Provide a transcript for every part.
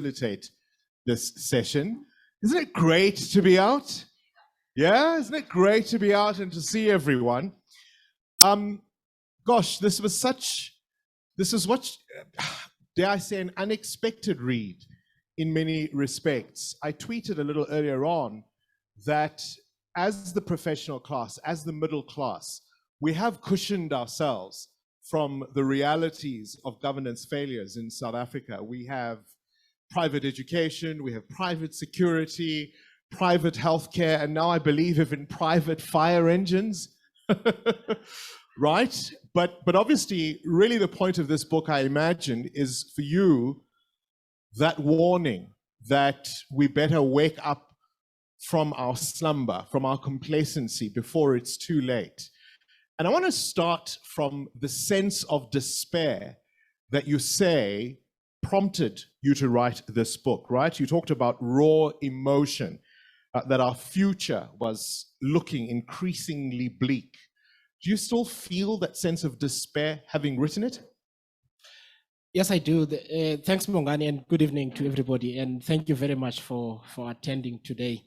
facilitate this session. Isn't it great to be out? Yeah, isn't it great to be out and to see everyone? Gosh, this was what, dare I say, an unexpected read in many respects. I tweeted a little earlier on that as the professional class, as the middle class, we have cushioned ourselves from the realities of governance failures in South Africa. We have private education, we have private security, private healthcare, and now I believe even private fire engines, right? But obviously, really the point of this book, I imagine, is for you, that warning that we better wake up from our slumber, from our complacency before it's too late. And I want to start from the sense of despair that you say prompted you to write this book, right? You talked about raw emotion, that our future was looking increasingly bleak. Do you still feel that sense of despair having written it? Yes, I do. Thanks, Bongani, and good evening to everybody. And thank you very much for attending today.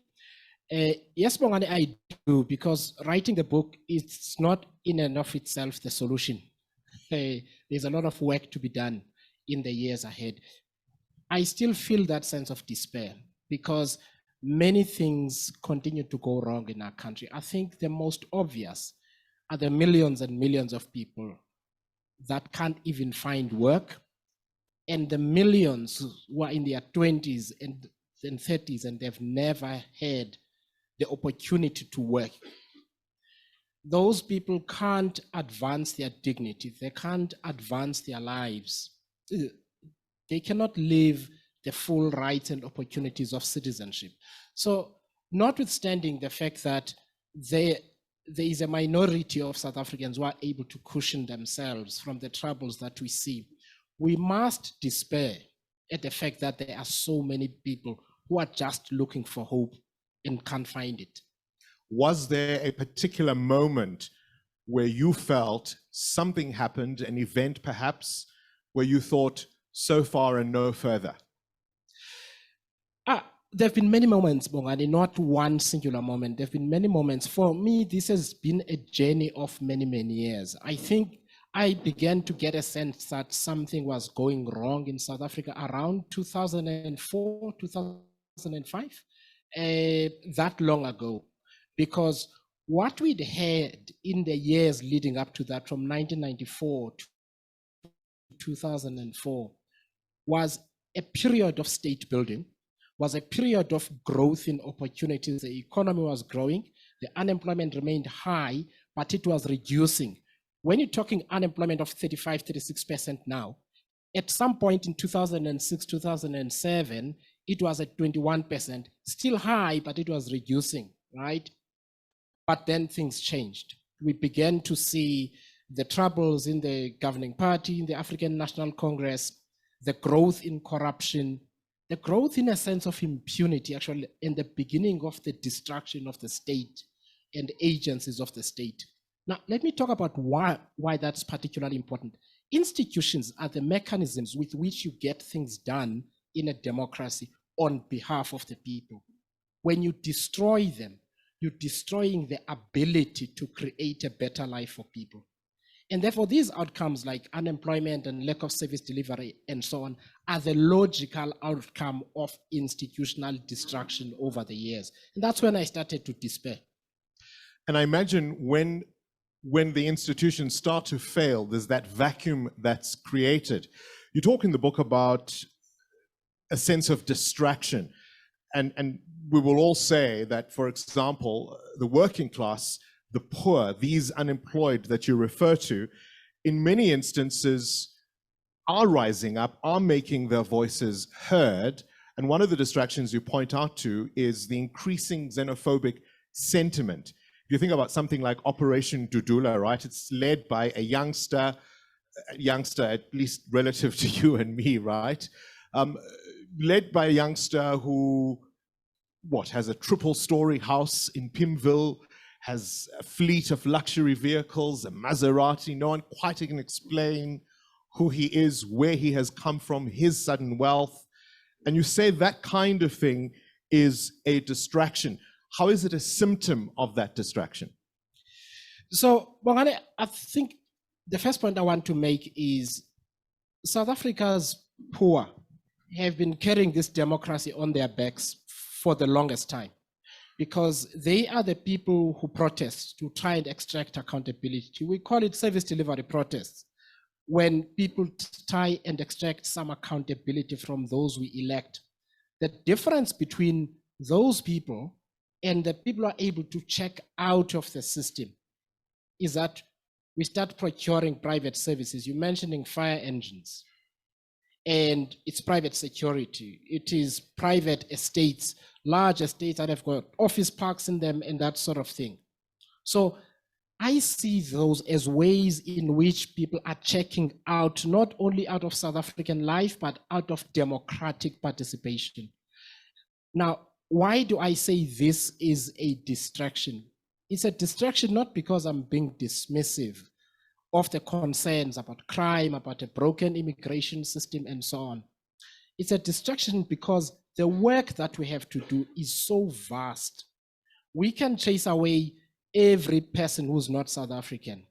Yes, Bongani, I do, because writing the book is not in and of itself the solution. There's a lot of work to be done in the years ahead. I still feel that sense of despair because many things continue to go wrong in our country. I think the most obvious are the millions and millions of people that can't even find work, and the millions who are in their 20s and 30s and they've never had the opportunity to work. Those people can't advance their dignity. They can't advance their lives. They cannot live the full rights and opportunities of citizenship. So notwithstanding the fact that there is a minority of South Africans who are able to cushion themselves from the troubles that we see, we must despair at the fact that there are so many people who are just looking for hope and can't find it. Was there a particular moment where you felt something happened, an event perhaps, where you thought so far and no further? There have been many moments, Bongani, not one singular moment. There have been many moments. For me, this has been a journey of many, many years. I think I began to get a sense that something was going wrong in South Africa around 2004, 2005, that long ago. Because what we'd had in the years leading up to that, from 1994 to 2004, was a period of state building, was a period of growth in opportunities. The economy was growing, the unemployment remained high, but it was reducing. When you're talking unemployment of 35, 36% now, at some point in 2006, 2007, it was at 21%, still high, but it was reducing, right? But then things changed. We began to see the troubles in the governing party, in the African National Congress, the growth in corruption, the growth in a sense of impunity, actually, in the beginning of the destruction of the state and agencies of the state. Now, let me talk about why that's particularly important. Institutions are the mechanisms with which you get things done in a democracy on behalf of the people. When you destroy them, you're destroying the ability to create a better life for people. And therefore, these outcomes like unemployment and lack of service delivery and so on are the logical outcome of institutional destruction over the years. And that's when I started to despair. And I imagine when the institutions start to fail, there's that vacuum that's created. You talk in the book about a sense of distraction. And we will all say that, for example, the working class, the poor, these unemployed that you refer to, in many instances are rising up, are making their voices heard. And one of the distractions you point out to is the increasing xenophobic sentiment. If you think about something like Operation Dudula, right? It's led by a youngster at least relative to you and me, right? Led by a youngster who, has a triple-story house in Pimville, has a fleet of luxury vehicles, a Maserati. No one quite can explain who he is, where he has come from, his sudden wealth. And you say that kind of thing is a distraction. How is it a symptom of that distraction? So, Bongani, I think the first point I want to make is South Africa's poor have been carrying this democracy on their backs for the longest time, because they are the people who protest to try and extract accountability. We call it service delivery protests, when people try and extract some accountability from those we elect. The difference between those people and the people who are able to check out of the system is that we start procuring private services. You're mentioning fire engines, and it's private security. It is private estates, large estates that have got office parks in them and that sort of thing. So I see those as ways in which people are checking out, not only out of South African life, but out of democratic participation. Now, why do I say this is a distraction? It's a distraction not because I'm being dismissive of the concerns about crime, about a broken immigration system, and so on. It's a distraction because the work that we have to do is so vast. We can chase away every person who's not South African.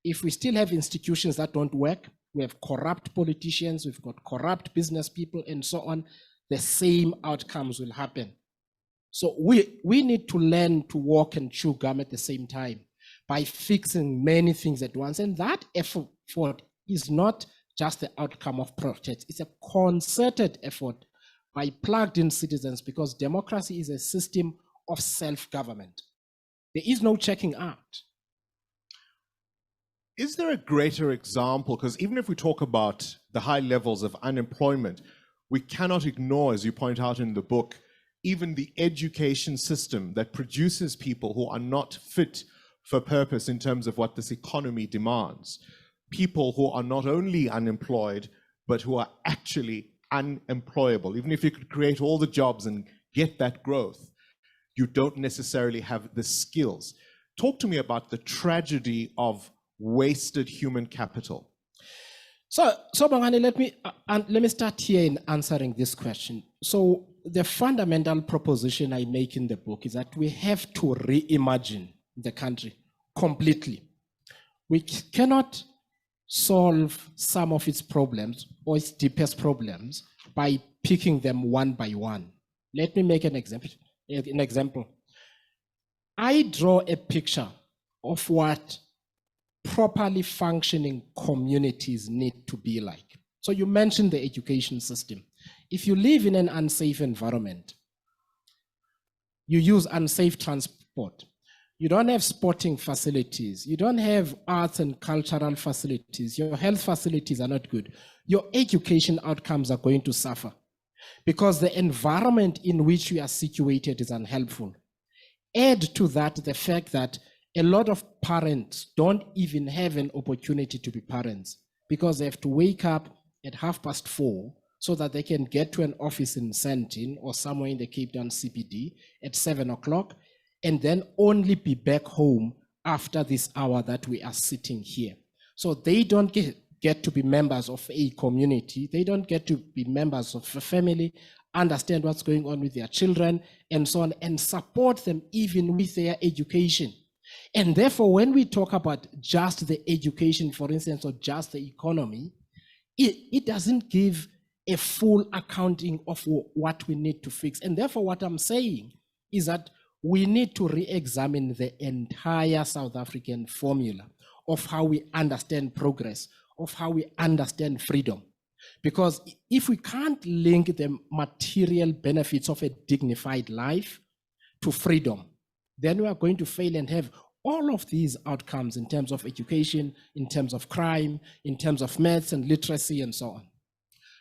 If we still have institutions that don't work, we have corrupt politicians, we've got corrupt business people, and so on, the same outcomes will happen. So we need to learn to walk and chew gum at the same time by fixing many things at once. And that effort is not just the outcome of projects. It's a concerted effort by plugged-in citizens, because democracy is a system of self-government. There is no checking out. Is there a greater example? Because even if we talk about the high levels of unemployment, we cannot ignore, as you point out in the book, even the education system that produces people who are not fit for purpose in terms of what this economy demands. People who are not only unemployed, but who are actually unemployable. Even if you could create all the jobs and get that growth, you don't necessarily have the skills. Talk to me about the tragedy of wasted human capital. So Bongani, let me start here in answering this question. So the fundamental proposition I make in the book is that we have to reimagine the country completely. We cannot solve some of its problems or its deepest problems by picking them one by one. Let me make an example. I draw a picture of what properly functioning communities need to be like. So you mentioned the education system. If you live in an unsafe environment, you use unsafe transport, you don't have sporting facilities, you don't have arts and cultural facilities, your health facilities are not good, your education outcomes are going to suffer because the environment in which you are situated is unhelpful. Add to that the fact that a lot of parents don't even have an opportunity to be parents because they have to wake up at 4:30 so that they can get to an office in Sandton or somewhere in the Cape Town CBD at 7 o'clock and then only be back home after this hour that we are sitting here. So they don't get to be members of a community. They don't get to be members of a family, understand what's going on with their children and so on, and support them even with their education. And therefore, when we talk about just the education, for instance, or just the economy, it doesn't give a full accounting of what we need to fix. And therefore, what I'm saying is that we need to re-examine the entire South African formula of how we understand progress, of how we understand freedom. Because if we can't link the material benefits of a dignified life to freedom, then we are going to fail and have all of these outcomes in terms of education, in terms of crime, in terms of maths and literacy and so on.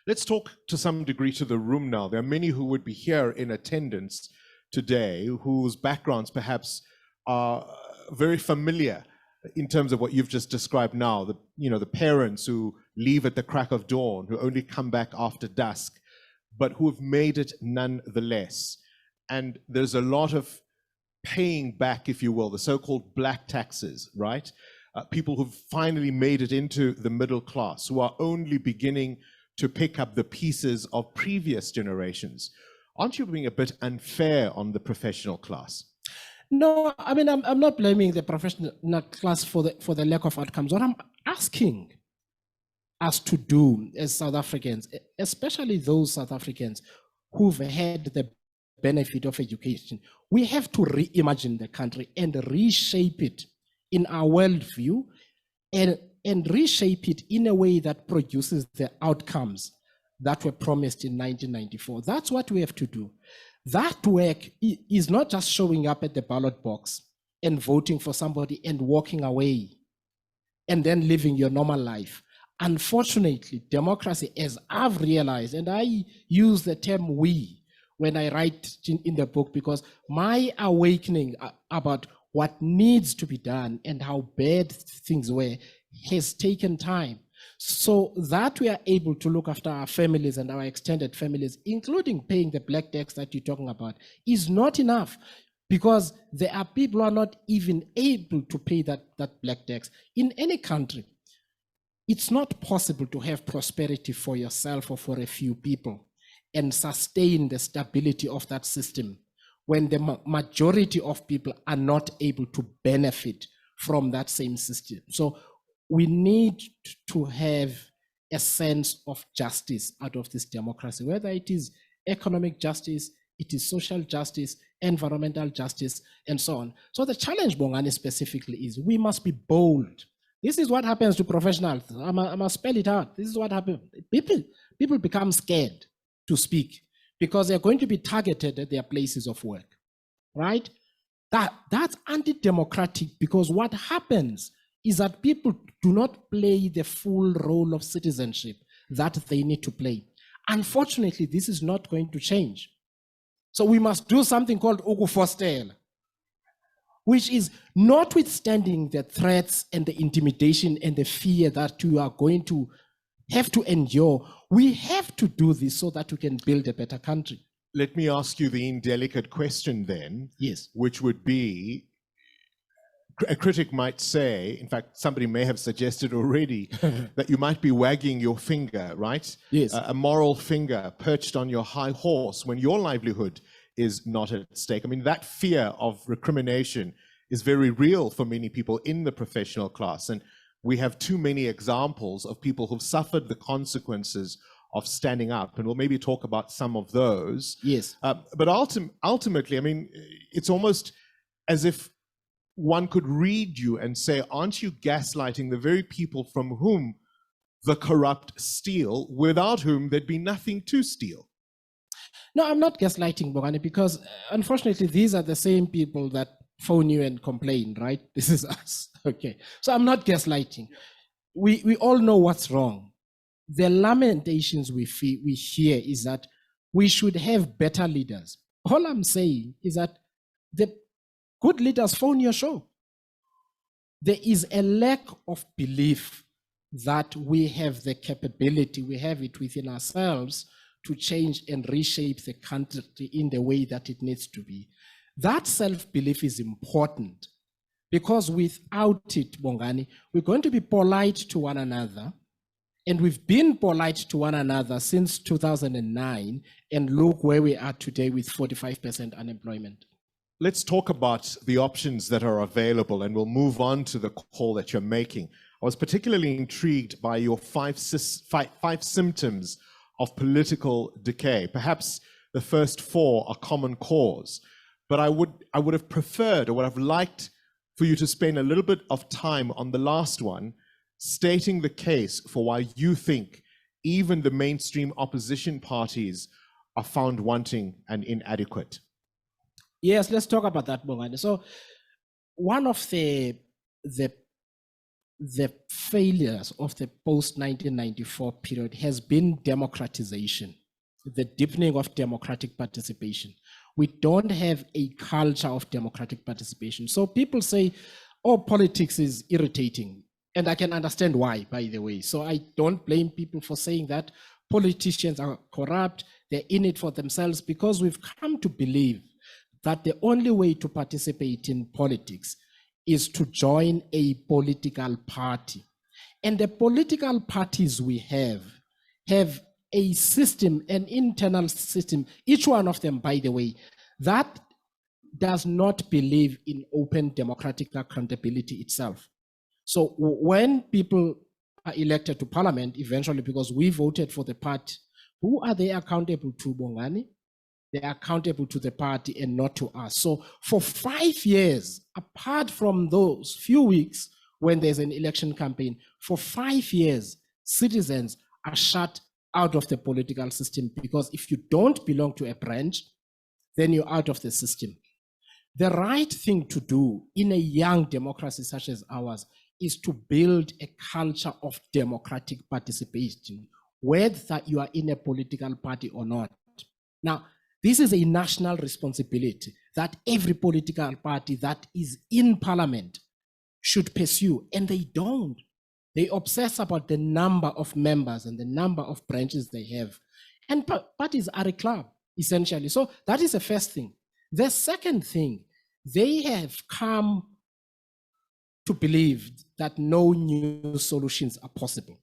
Let's talk to some degree to the room now. There are many who would be here in attendance today whose backgrounds perhaps are very familiar in terms of what you've just described now. The parents who leave at the crack of dawn, who only come back after dusk, but who have made it nonetheless. And there's a lot of paying back, if you will, the so-called black taxes, right? People who've finally made it into the middle class, who are only beginning to pick up the pieces of previous generations. Aren't you being a bit unfair on the professional class? No, I mean, I'm not blaming the professional class for the lack of outcomes. What I'm asking us to do as South Africans, especially those South Africans who've had the benefit of education, we have to reimagine the country and reshape it in our worldview and reshape it in a way that produces the outcomes that were promised in 1994. That's what we have to do. That work is not just showing up at the ballot box and voting for somebody and walking away and then living your normal life. Unfortunately, democracy, as I've realized, and I use the term we when I write in the book, because my awakening about what needs to be done and how bad things were has taken time. So that we are able to look after our families and our extended families, including paying the black tax that you're talking about, is not enough, because there are people who are not even able to pay that black tax. In any country, it's not possible to have prosperity for yourself or for a few people and sustain the stability of that system when the majority of people are not able to benefit from that same system. So we need to have a sense of justice out of this democracy, whether it is economic justice, it is social justice, environmental justice, and so on. So the challenge, Bongani, specifically is we must be bold. This is what happens to professionals. I must spell it out. This is what happens. People become scared to speak because they're going to be targeted at their places of work, right? That's anti-democratic, because what happens is that people do not play the full role of citizenship that they need to play. Unfortunately, this is not going to change. So we must do something called ukufostela, which is notwithstanding the threats and the intimidation and the fear that you are going to have to endure, we have to do this so that we can build a better country. Let me ask you the indelicate question then. Yes. Which would be, a critic might say, in fact, somebody may have suggested already, that you might be wagging your finger, right? Yes. A moral finger perched on your high horse when your livelihood is not at stake. I mean, that fear of recrimination is very real for many people in the professional class. And we have too many examples of people who've suffered the consequences of standing up. And we'll maybe talk about some of those. Yes. But ultimately, I mean, it's almost as if one could read you and say, aren't you gaslighting the very people from whom the corrupt steal, without whom there'd be nothing to steal? No, I'm not gaslighting, Bongani, because unfortunately, these are the same people that phone you and complain, right? This is us. Okay. So I'm not gaslighting. We all know what's wrong. The lamentations we hear is that we should have better leaders. All I'm saying is that the good leaders phone your show. There is a lack of belief that we have the capability, we have it within ourselves to change and reshape the country in the way that it needs to be. That self-belief is important, because without it, Bongani, we're going to be polite to one another. And we've been polite to one another since 2009, and look where we are today with 45% unemployment. Let's talk about the options that are available, and we'll move on to the call that you're making. I was particularly intrigued by your five symptoms of political decay. Perhaps the first four are common cause, but I would have preferred, or would have liked, for you to spend a little bit of time on the last one, stating the case for why you think even the mainstream opposition parties are found wanting and inadequate. Yes, let's talk about that, Bongani. So one of the failures of the post-1994 period has been democratization, the deepening of democratic participation. We don't have a culture of democratic participation. So people say, oh, politics is irritating. And I can understand why, by the way. So I don't blame people for saying that. Politicians are corrupt, they're in it for themselves, because we've come to believe that the only way to participate in politics is to join a political party. And the political parties we have a system, an internal system, each one of them, by the way, that does not believe in open democratic accountability itself. So when people are elected to parliament, eventually, because we voted for the party, who are they accountable to, Bongani? They're accountable to the party and not to us. So for 5 years, apart from those few weeks when there's an election campaign, for 5 years, citizens are shut out of the political system, because if you don't belong to a branch, then you're out of the system. The right thing to do in a young democracy such as ours is to build a culture of democratic participation, whether you are in a political party or not. Now, this is a national responsibility that every political party that is in parliament should pursue, and they don't. They obsess about the number of members and the number of branches they have. And parties are a club, essentially. So that is the first thing. The second thing, they have come to believe that no new solutions are possible.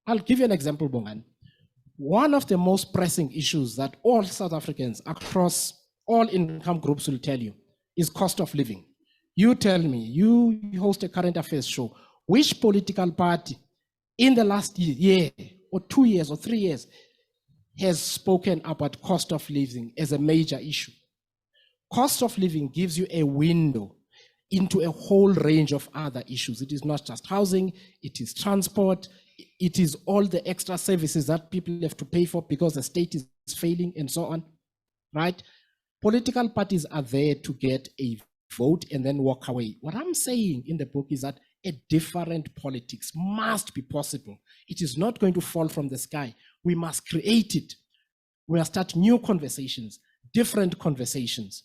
I'll give you an example, Bongan. One of the most pressing issues that all South Africans across all income groups will tell you is cost of living. You tell me, you host a current affairs show, which political party in the last year or 2 years or 3 years has spoken about cost of living as a major issue? Cost of living gives you a window into a whole range of other issues. It is not just housing, it is transport, it is all the extra services that people have to pay for because the state is failing and so on, right? Political parties are there to get a vote and then walk away. What I'm saying in the book is that a different politics must be possible. It is not going to fall from the sky. We must create it. We must start new conversations, different conversations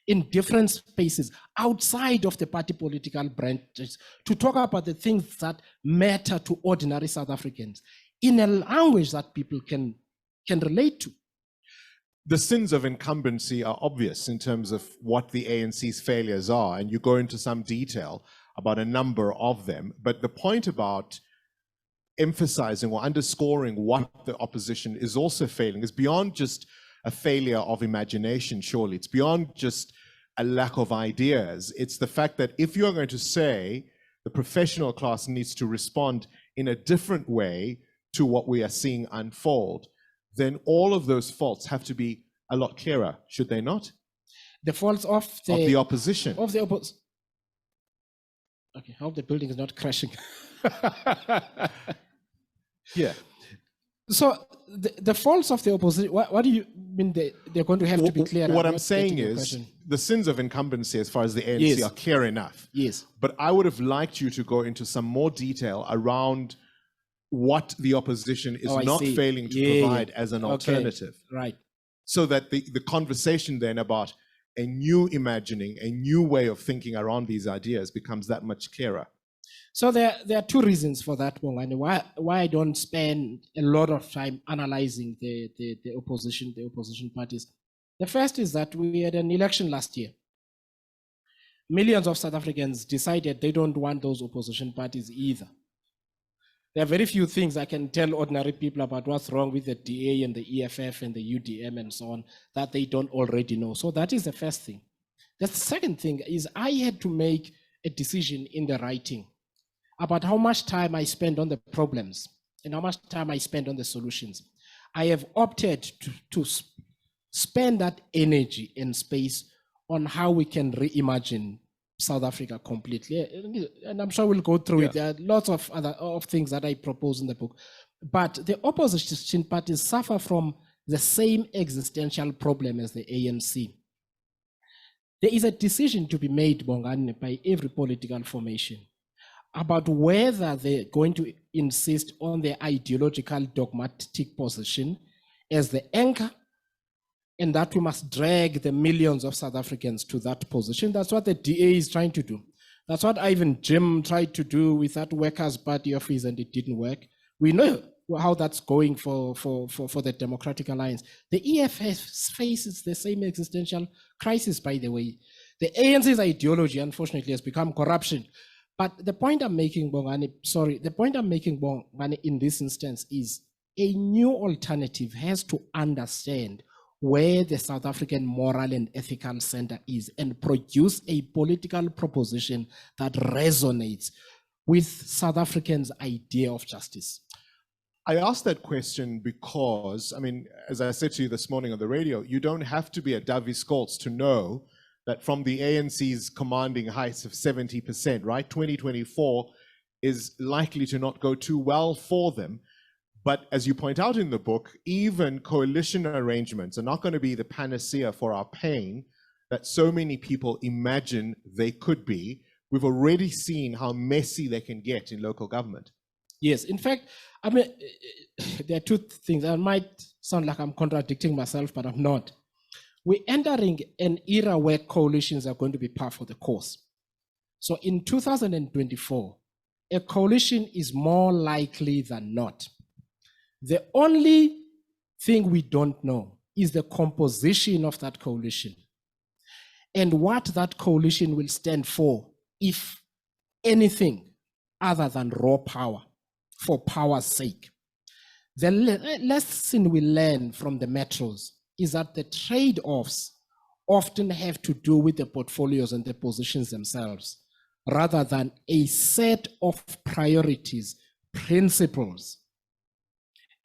in different spaces outside of the party political branches to talk about the things that matter to ordinary South Africans in a language that people can relate to. The sins of incumbency are obvious in terms of what the ANC's failures are, and you go into some detail about a number of them. But the point about emphasizing or underscoring what the opposition is also failing is beyond just a failure of imagination, surely. It's beyond just a lack of ideas. It's the fact that if you're going to say the professional class needs to respond in a different way to what we are seeing unfold, then all of those faults have to be a lot clearer, should they not? The faults of the opposition. Of the opposition. Okay, I hope the building is not crashing. Yeah. So the faults of the opposition, what do you mean they're going to have to be clear? What I'm saying is the sins of incumbency as far as the ANC are clear enough. Yes. But I would have liked you to go into some more detail around what the opposition is not failing to provide as an alternative. Right. So that the conversation then about a new imagining, a new way of thinking around these ideas becomes that much clearer. So there are two reasons for that, Bongani, why I don't spend a lot of time analyzing the opposition parties. The first is that we had an election last year. Millions of South Africans decided they don't want those opposition parties either. There are very few things I can tell ordinary people about what's wrong with the DA and the EFF and the UDM and so on that they don't already know. So that is the first thing. The second thing is I had to make a decision in the writing about how much time I spend on the problems and how much time I spend on the solutions. I have opted to spend that energy and space on how we can reimagine South Africa completely. And I'm sure we'll go through it. There are lots of other things that I propose in the book. But the opposition parties suffer from the same existential problem as the ANC. There is a decision to be made, Bongani, by every political formation about whether they're going to insist on their ideological dogmatic position as the anchor, and that we must drag the millions of South Africans to that position. That's what the DA is trying to do. That's what Ivan Jim tried to do with that Workers' Party of his, and it didn't work. We know how that's going for the Democratic Alliance. The EFF faces the same existential crisis, by the way. The ANC's ideology, unfortunately, has become corruption. But the point I'm making, Bongani, in this instance is a new alternative has to understand where the South African moral and ethical center is and produce a political proposition that resonates with South Africans' idea of justice. I asked that question because, I mean, as I said to you this morning on the radio, you don't have to be a Davi Scholz to know that from the ANC's commanding heights of 70%, right, 2024 is likely to not go too well for them. But as you point out in the book, even coalition arrangements are not going to be the panacea for our pain that so many people imagine they could be. We've already seen how messy they can get in local government. Yes, in fact, I mean, there are two things. I might sound like I'm contradicting myself, but I'm not. We're entering an era where coalitions are going to be par for the course. So in 2024, a coalition is more likely than not. The only thing we don't know is the composition of that coalition and what that coalition will stand for, if anything other than raw power, for power's sake. The lesson we learn from the metros is that the trade-offs often have to do with the portfolios and the positions themselves, rather than a set of priorities, principles,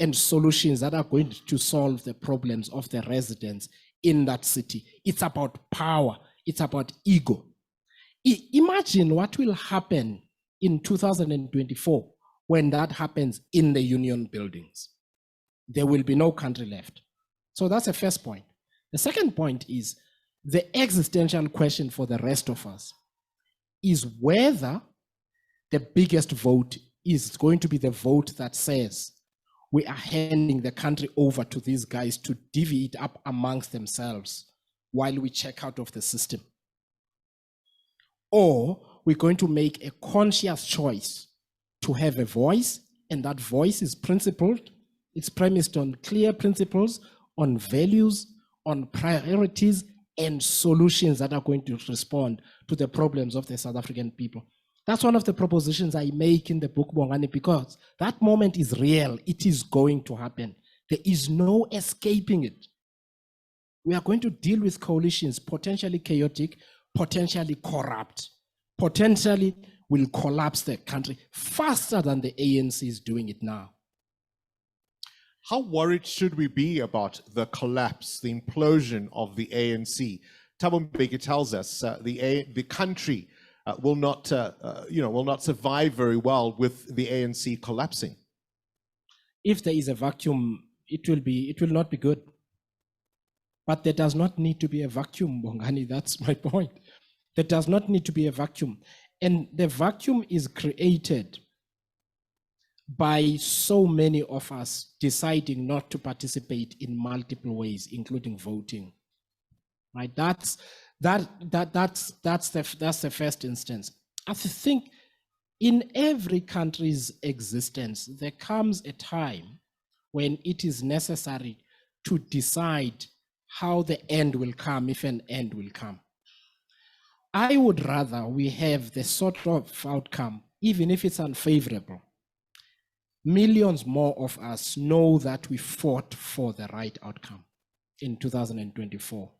and solutions that are going to solve the problems of the residents in that city. It's about power, it's about ego. Imagine what will happen in 2024 when that happens in the union buildings. There will be no country left. So that's the first point. The second point is the existential question for the rest of us is whether the biggest vote is going to be the vote that says we are handing the country over to these guys to divvy it up amongst themselves while we check out of the system. Or we're going to make a conscious choice to have a voice, and that voice is principled. It's premised on clear principles, on values, on priorities, and solutions that are going to respond to the problems of the South African people. That's one of the propositions I make in the book, Bongani, because that moment is real. It is going to happen. There is no escaping it. We are going to deal with coalitions, potentially chaotic, potentially corrupt, potentially will collapse the country faster than the ANC is doing it now. How worried should we be about the collapse, the implosion of the ANC? Thabo Mbeki tells us the country will not survive very well with the ANC collapsing. If there is a vacuum, it will not be good. But there does not need to be a vacuum, Bongani. That's my point. There does not need to be a vacuum. And the vacuum is created by so many of us deciding not to participate in multiple ways, including voting. Right? That's the first instance. I think in every country's existence, there comes a time when it is necessary to decide how the end will come, if an end will come. I would rather we have the sort of outcome, even if it's unfavorable. Millions more of us know that we fought for the right outcome in 2024,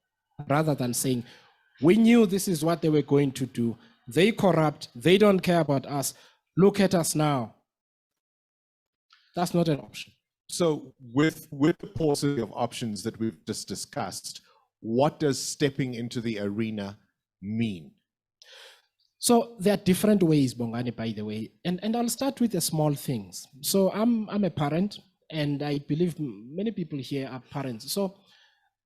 rather than saying, we knew this is what they were going to do. They corrupt, they don't care about us. Look at us now. That's not an option. So with the paucity of options that we've just discussed, what does stepping into the arena mean? So there are different ways, Bongani, by the way, and I'll start with the small things. So I'm a parent, and I believe many people here are parents. So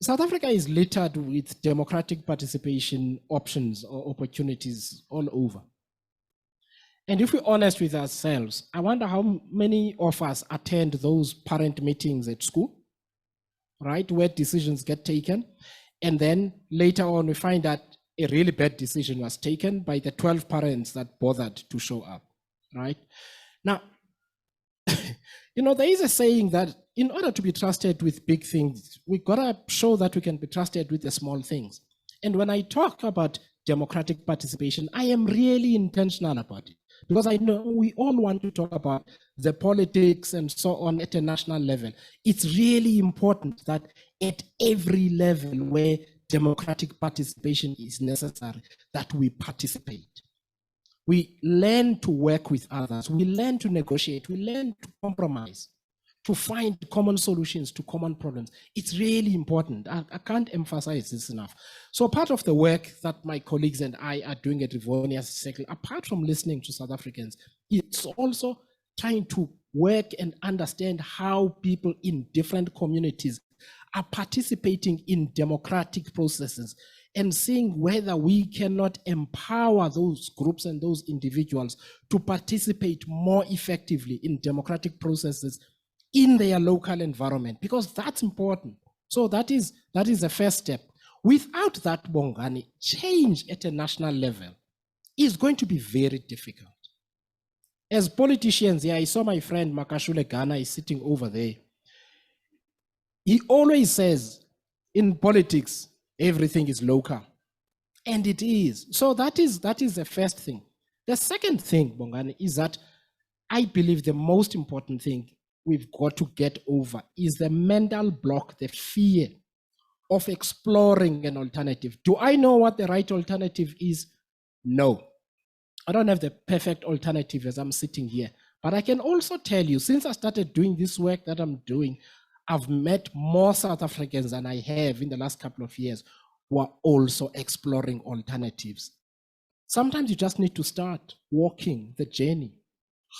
South Africa is littered with democratic participation options or opportunities all over. And if we're honest with ourselves, I wonder how many of us attend those parent meetings at school, right, where decisions get taken, and then later on we find that a really bad decision was taken by the 12 parents that bothered to show up, right? Now, there is a saying that in order to be trusted with big things, we gotta show that we can be trusted with the small things. And when I talk about democratic participation, I am really intentional about it. Because I know we all want to talk about the politics and so on at a national level. It's really important that at every level where democratic participation is necessary, that we participate. We learn to work with others. We learn to negotiate. We learn to compromise, to find common solutions to common problems. It's really important. I can't emphasize this enough. So part of the work that my colleagues and I are doing at Rivonia Circle, apart from listening to South Africans, it's also trying to work and understand how people in different communities are participating in democratic processes and seeing whether we cannot empower those groups and those individuals to participate more effectively in democratic processes in their local environment, because that's important. So that is the first step. Without that, Bongani, change at a national level is going to be very difficult. As politicians, I saw my friend Makashule Ghana is sitting over there. He always says, in politics, everything is local. And it is. So that is the first thing. The second thing, Bongani, is that I believe the most important thing we've got to get over is the mental block, the fear of exploring an alternative. Do I know what the right alternative is? No. I don't have the perfect alternative as I'm sitting here. But I can also tell you, since I started doing this work that I'm doing, I've met more South Africans than I have in the last couple of years who are also exploring alternatives. Sometimes you just need to start walking the journey.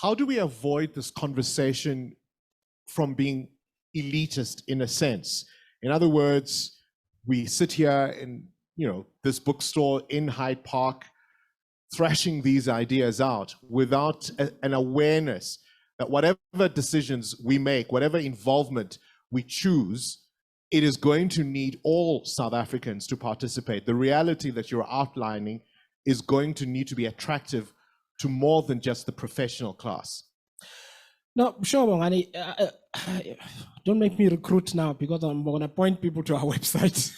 How do we avoid this conversation from being elitist in a sense? In other words, we sit here in, this bookstore in Hyde Park, thrashing these ideas out without an awareness that whatever decisions we make, whatever involvement we choose, it is going to need all South Africans to participate. The reality that you're outlining is going to need to be attractive to more than just the professional class. No, sure, Bongani. Don't make me recruit now, because I'm going to point people to our website.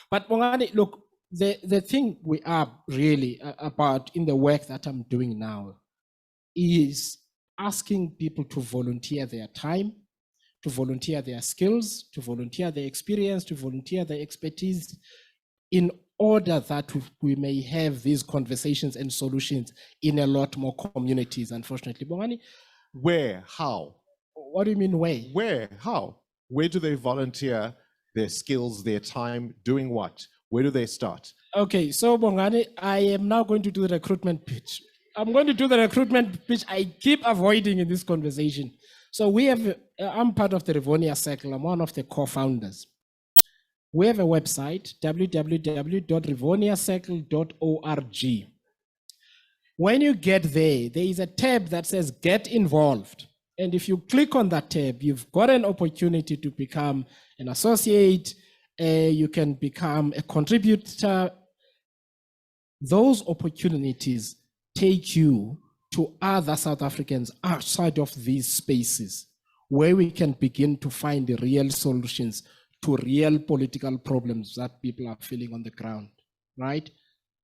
But Bongani, look, the thing we are really about in the work that I'm doing now is asking people to volunteer their time, to volunteer their skills, to volunteer their experience, to volunteer their expertise, in order that we may have these conversations and solutions in a lot more communities, unfortunately. Bongani, where? How? What do you mean where? Where? How? Where do they volunteer their skills, their time, doing what? Where do they start? Okay, so Bongani, I am now going to do the recruitment pitch. I'm going to do the recruitment pitch I keep avoiding in this conversation. So I'm part of the Rivonia Circle. I'm one of the co-founders. We have a website, www.rivoniacircle.org. When you get there, there is a tab that says Get Involved. And if you click on that tab, you've got an opportunity to become an associate. You can become a contributor. Those opportunities take you to other South Africans outside of these spaces, where we can begin to find the real solutions to real political problems that people are feeling on the ground, right?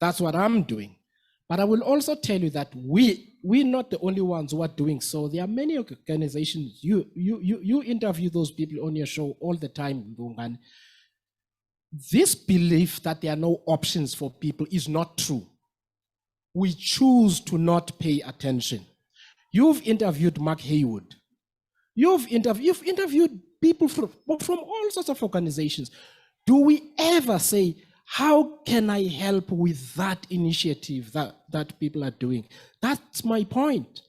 That's what I'm doing. But I will also tell you that we're not the only ones who are doing so. There are many organizations. You interview those people on your show all the time, Bongani. This belief that there are no options for people is not true. We choose to not pay attention. You've interviewed Mark Haywood. You've interviewed people from all sorts of organizations. Do we ever say, how can I help with that initiative that people are doing? That's my point.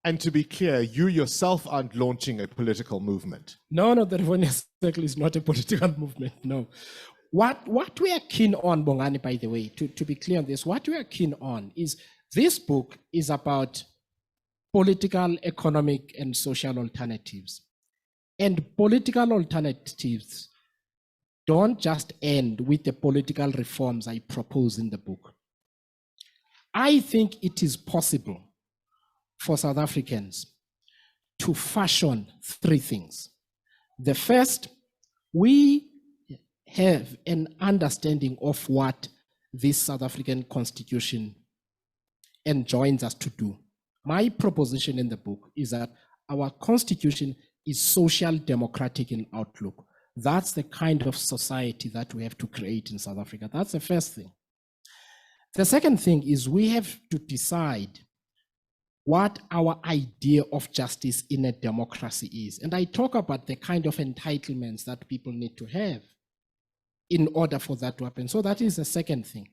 And to be clear, you yourself aren't launching a political movement. No, the Rivonia Circle is not a political movement, no. What we are keen on, Bongani, by the way, to be clear on this, what we are keen on is this book is about political, economic, and social alternatives. And political alternatives don't just end with the political reforms I propose in the book. I think it is possible for South Africans to fashion three things. The first, we have an understanding of what this South African Constitution enjoins us to do. My proposition in the book is that our constitution is social democratic in outlook. That's the kind of society that we have to create in South Africa. That's the first thing. The second thing is we have to decide what our idea of justice in a democracy is. And I talk about the kind of entitlements that people need to have in order for that to happen. So that is the second thing.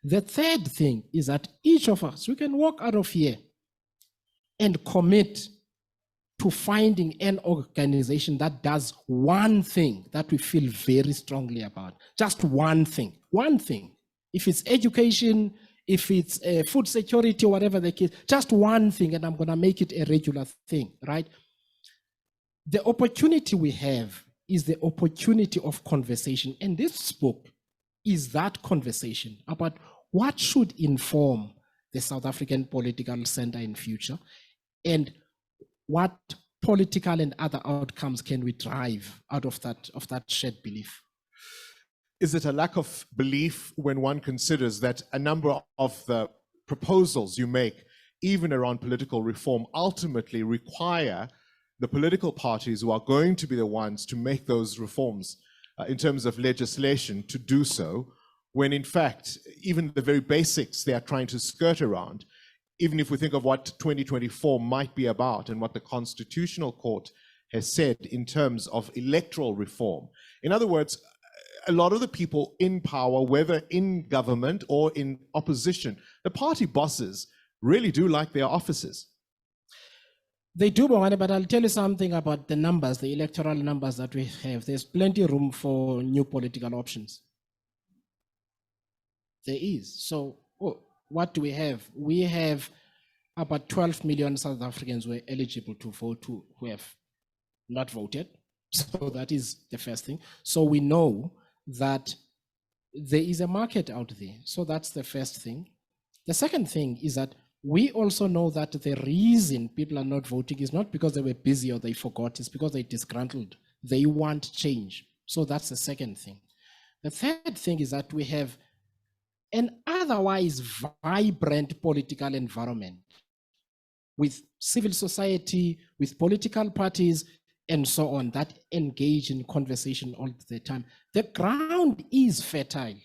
The third thing is that each of us, we can walk out of here and commit to finding an organization that does one thing that we feel very strongly about. Just one thing, one thing. If it's education, if it's food security, or whatever the case, just one thing, and I'm going to make it a regular thing, right? The opportunity we have is the opportunity of conversation. And this book is that conversation about what should inform the South African political center in future, and what political and other outcomes can we drive out of that shared belief. Is it a lack of belief when one considers that a number of the proposals you make, even around political reform, ultimately require the political parties who are going to be the ones to make those reforms in terms of legislation to do so, when in fact, even the very basics they are trying to skirt around, even if we think of what 2024 might be about and what the Constitutional Court has said in terms of electoral reform. In other words, a lot of the people in power, whether in government or in opposition, the party bosses really do like their offices. They do, Bongani, but I'll tell you something about the numbers, the electoral numbers that we have. There's plenty of room for new political options. There is. So what do we have? We have about 12 million South Africans who are eligible to vote who have not voted. So that is the first thing. So we know that there is a market out there. So that's the first thing. The second thing is that we also know that the reason people are not voting is not because they were busy or they forgot, it's because they're disgruntled. They want change. So that's the second thing. The third thing is that we have an otherwise vibrant political environment with civil society, with political parties, and so on, that engage in conversation all the time. The ground is fertile,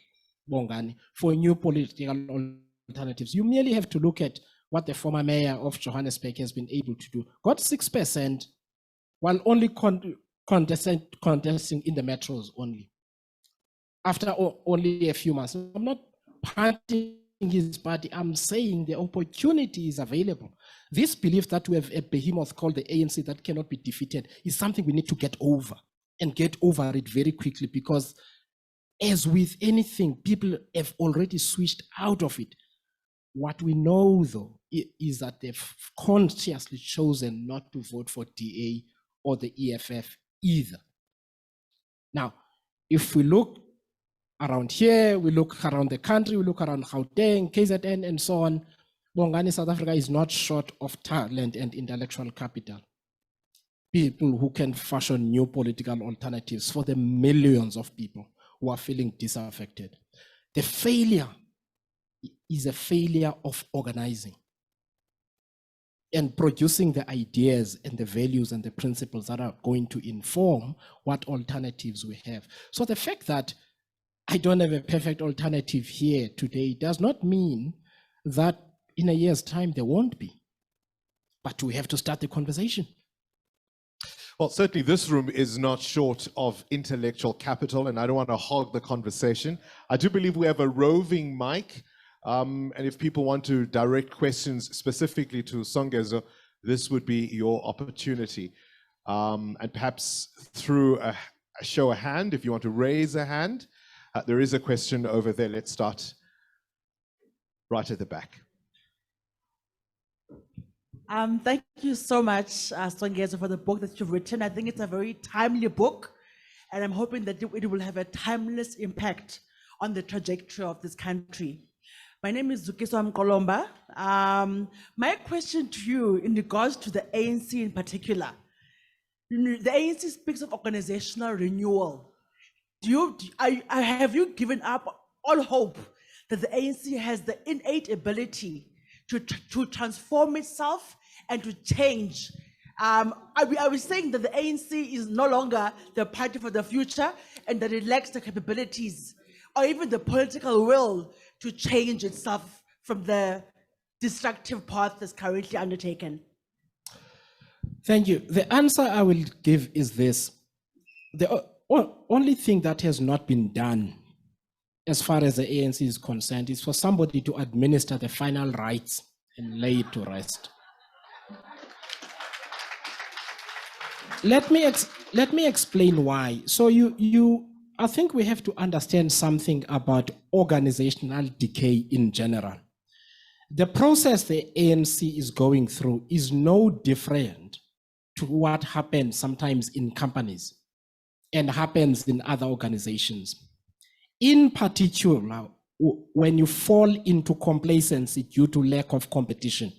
Bongani, for new political alternatives. You merely have to look at what the former mayor of Johannesburg has been able to do. Got 6% while only contesting in the metros only. After only a few months. I'm not parting his party, I'm saying the opportunity is available. This belief that we have a behemoth called the ANC that cannot be defeated is something we need to get over, and get over it very quickly, because as with anything, people have already switched out of it. What we know though is that they've consciously chosen not to vote for DA or the EFF either. Now, if we look around here, we look around the country, we look around Gauteng, KZN, and so on, Bongani, South Africa is not short of talent and intellectual capital. People who can fashion new political alternatives for the millions of people who are feeling disaffected. The failure is a failure of organizing and producing the ideas and the values and the principles that are going to inform what alternatives we have. So the fact that I don't have a perfect alternative here today does not mean that in a year's time there won't be. But we have to start the conversation. Well, certainly this room is not short of intellectual capital, and I don't want to hog the conversation. I do believe we have a roving mic, and if people want to direct questions specifically to Songezo, this would be your opportunity. And perhaps through a show of hand, if you want to raise a hand. There is a question over there. Let's start right at the back. Thank you so much, Songezo, for the book that you've written. I think it's a very timely book, and I'm hoping that it will have a timeless impact on the trajectory of this country. My name is Zukiso Mkolomba. My question to you in regards to the ANC in particular, the ANC speaks of organizational renewal. Have you given up all hope that the ANC has the innate ability to transform itself and to change. I was saying that the ANC is no longer the party for the future and that it lacks the capabilities or even the political will to change itself from the destructive path that's currently undertaken. Thank you. The answer I will give is this. The only thing that has not been done as far as the ANC is concerned is for somebody to administer the final rights and lay it to rest. Let me explain why. So I think we have to understand something about organizational decay in general. The process the ANC is going through is no different to what happens sometimes in companies and happens in other organizations. In particular, when you fall into complacency due to lack of competition.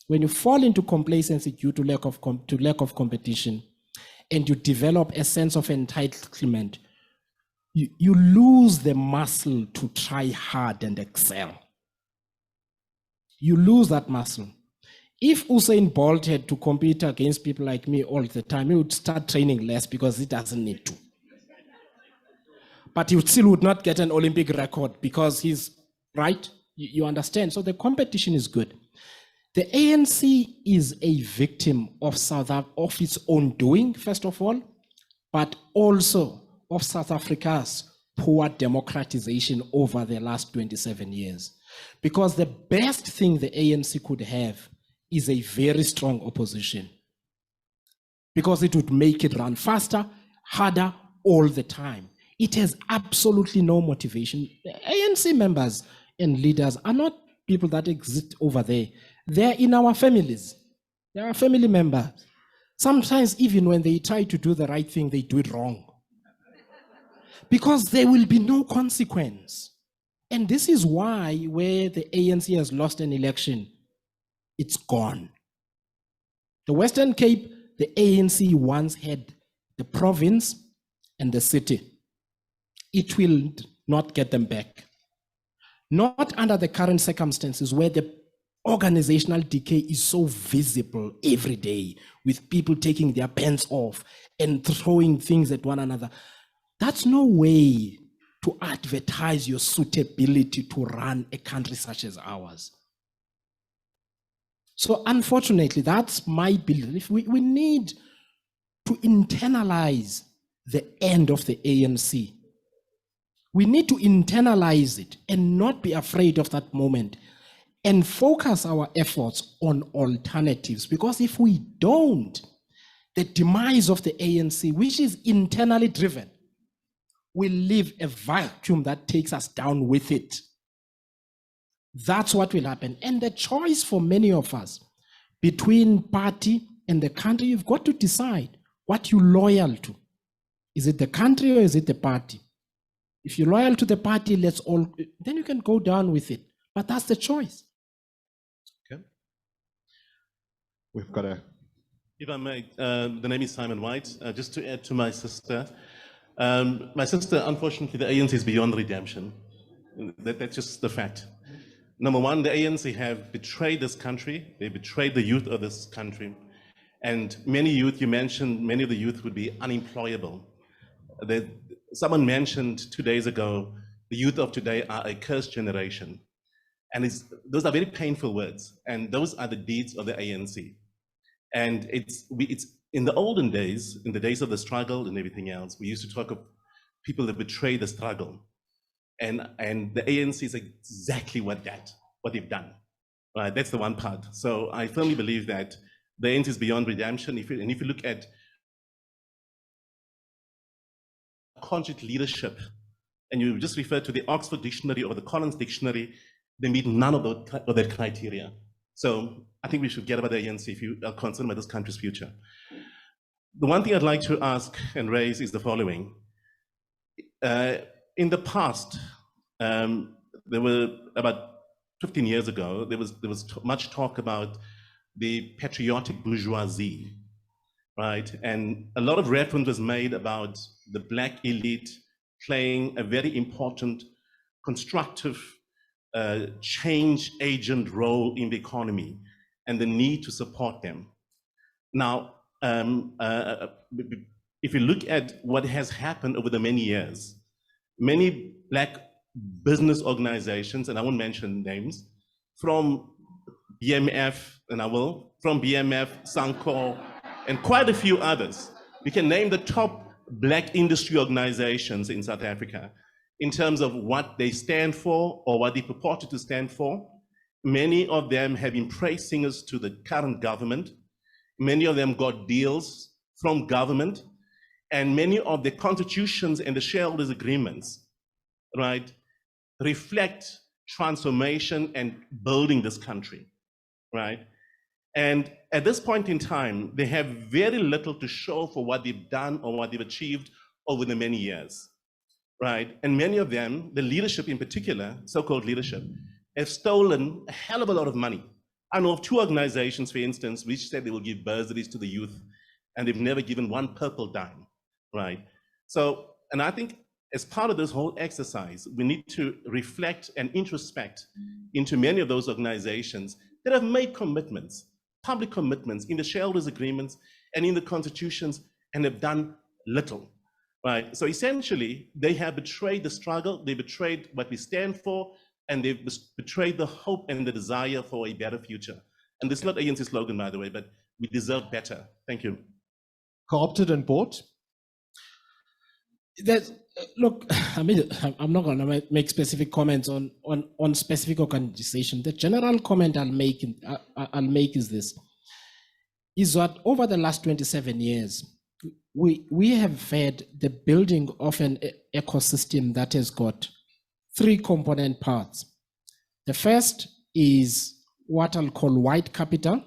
When you fall into complacency due to lack of competition and you develop a sense of entitlement, you lose the muscle to try hard and excel. You lose that muscle. If Usain Bolt had to compete against people like me all the time, he would start training less because he doesn't need to. But he still would not get an Olympic record because he's, right? You understand? So the competition is good. The ANC is a victim of of its own doing, first of all, but also of South Africa's poor democratization over the last 27 years. Because the best thing the ANC could have is a very strong opposition. Because it would make it run faster, harder, all the time. It has absolutely no motivation. The ANC members and leaders are not people that exist over there. They're in our families. They are family members. Sometimes even when they try to do the right thing, they do it wrong. Because there will be no consequence. And this is why where the ANC has lost an election, it's gone. The Western Cape, the ANC once had the province and the city. It will not get them back. Not under the current circumstances where the organizational decay is so visible every day with people taking their pants off and throwing things at one another. That's no way to advertise your suitability to run a country such as ours. So unfortunately, that's my belief. We need to internalize the end of the ANC. We need to internalize it and not be afraid of that moment and focus our efforts on alternatives. Because if we don't, the demise of the ANC, which is internally driven, will leave a vacuum that takes us down with it. That's what will happen. And the choice for many of us between party and the country, you've got to decide what you're loyal to. Is it the country or is it the party? If you're loyal to the party, then you can go down with it. But that's the choice. Okay. We've got a... If I may, the name is Simon White. Just to add to my sister, unfortunately, the ANC is beyond redemption. That's just the fact. Number one, the ANC have betrayed this country. They betrayed the youth of this country. And many youth, you mentioned, many of the youth would be unemployable. Someone mentioned 2 days ago, the youth of today are a cursed generation. And those are very painful words. And those are the deeds of the ANC. And it's in the olden days, in the days of the struggle and everything else, we used to talk of people that betray the struggle. And the ANC is exactly what they've done. Right? That's the one part. So I firmly believe that the ANC is beyond redemption. If you look at conscious leadership, and you just refer to the Oxford Dictionary or the Collins Dictionary, they meet none of that criteria. So I think we should get about the ANC if you are concerned about this country's future. The one thing I'd like to ask and raise is the following. In the past, there were about 15 years ago, there was much talk about the patriotic bourgeoisie, right? And a lot of reference was made about the Black elite playing a very important, constructive change agent role in the economy and the need to support them. Now, if you look at what has happened over the many years, many Black business organizations, and I won't mention names, from BMF, and I will, from BMF, Sanko, and quite a few others. We can name the top Black industry organizations in South Africa in terms of what they stand for or what they purported to stand for. Many of them have been praise singers to the current government. Many of them got deals from government, and many of the constitutions and the shareholders agreements, right, reflect transformation and building this country, right? And at this point in time, they have very little to show for what they've done or what they've achieved over the many years, right? And many of them, the leadership in particular, so-called leadership, have stolen a hell of a lot of money. I know of two organizations, for instance, which said they will give bursaries to the youth, and they've never given one purple dime, right? So, and I think as part of this whole exercise, we need to reflect and introspect into many of those organizations that have made commitments, public commitments in the shareholders agreements and in the constitutions, and have done little, right? So essentially, they have betrayed the struggle, they betrayed what we stand for, and they've betrayed the hope and the desire for a better future. And this is not ANC slogan, by the way, but we deserve better. Thank you. Co-opted and bought? Look, I mean, I'm not going to make specific comments on specific organization. The general comment I'll make is this: is that over the last 27 years, we have had the building of an ecosystem that has got three component parts. The first is what I'll call white capital.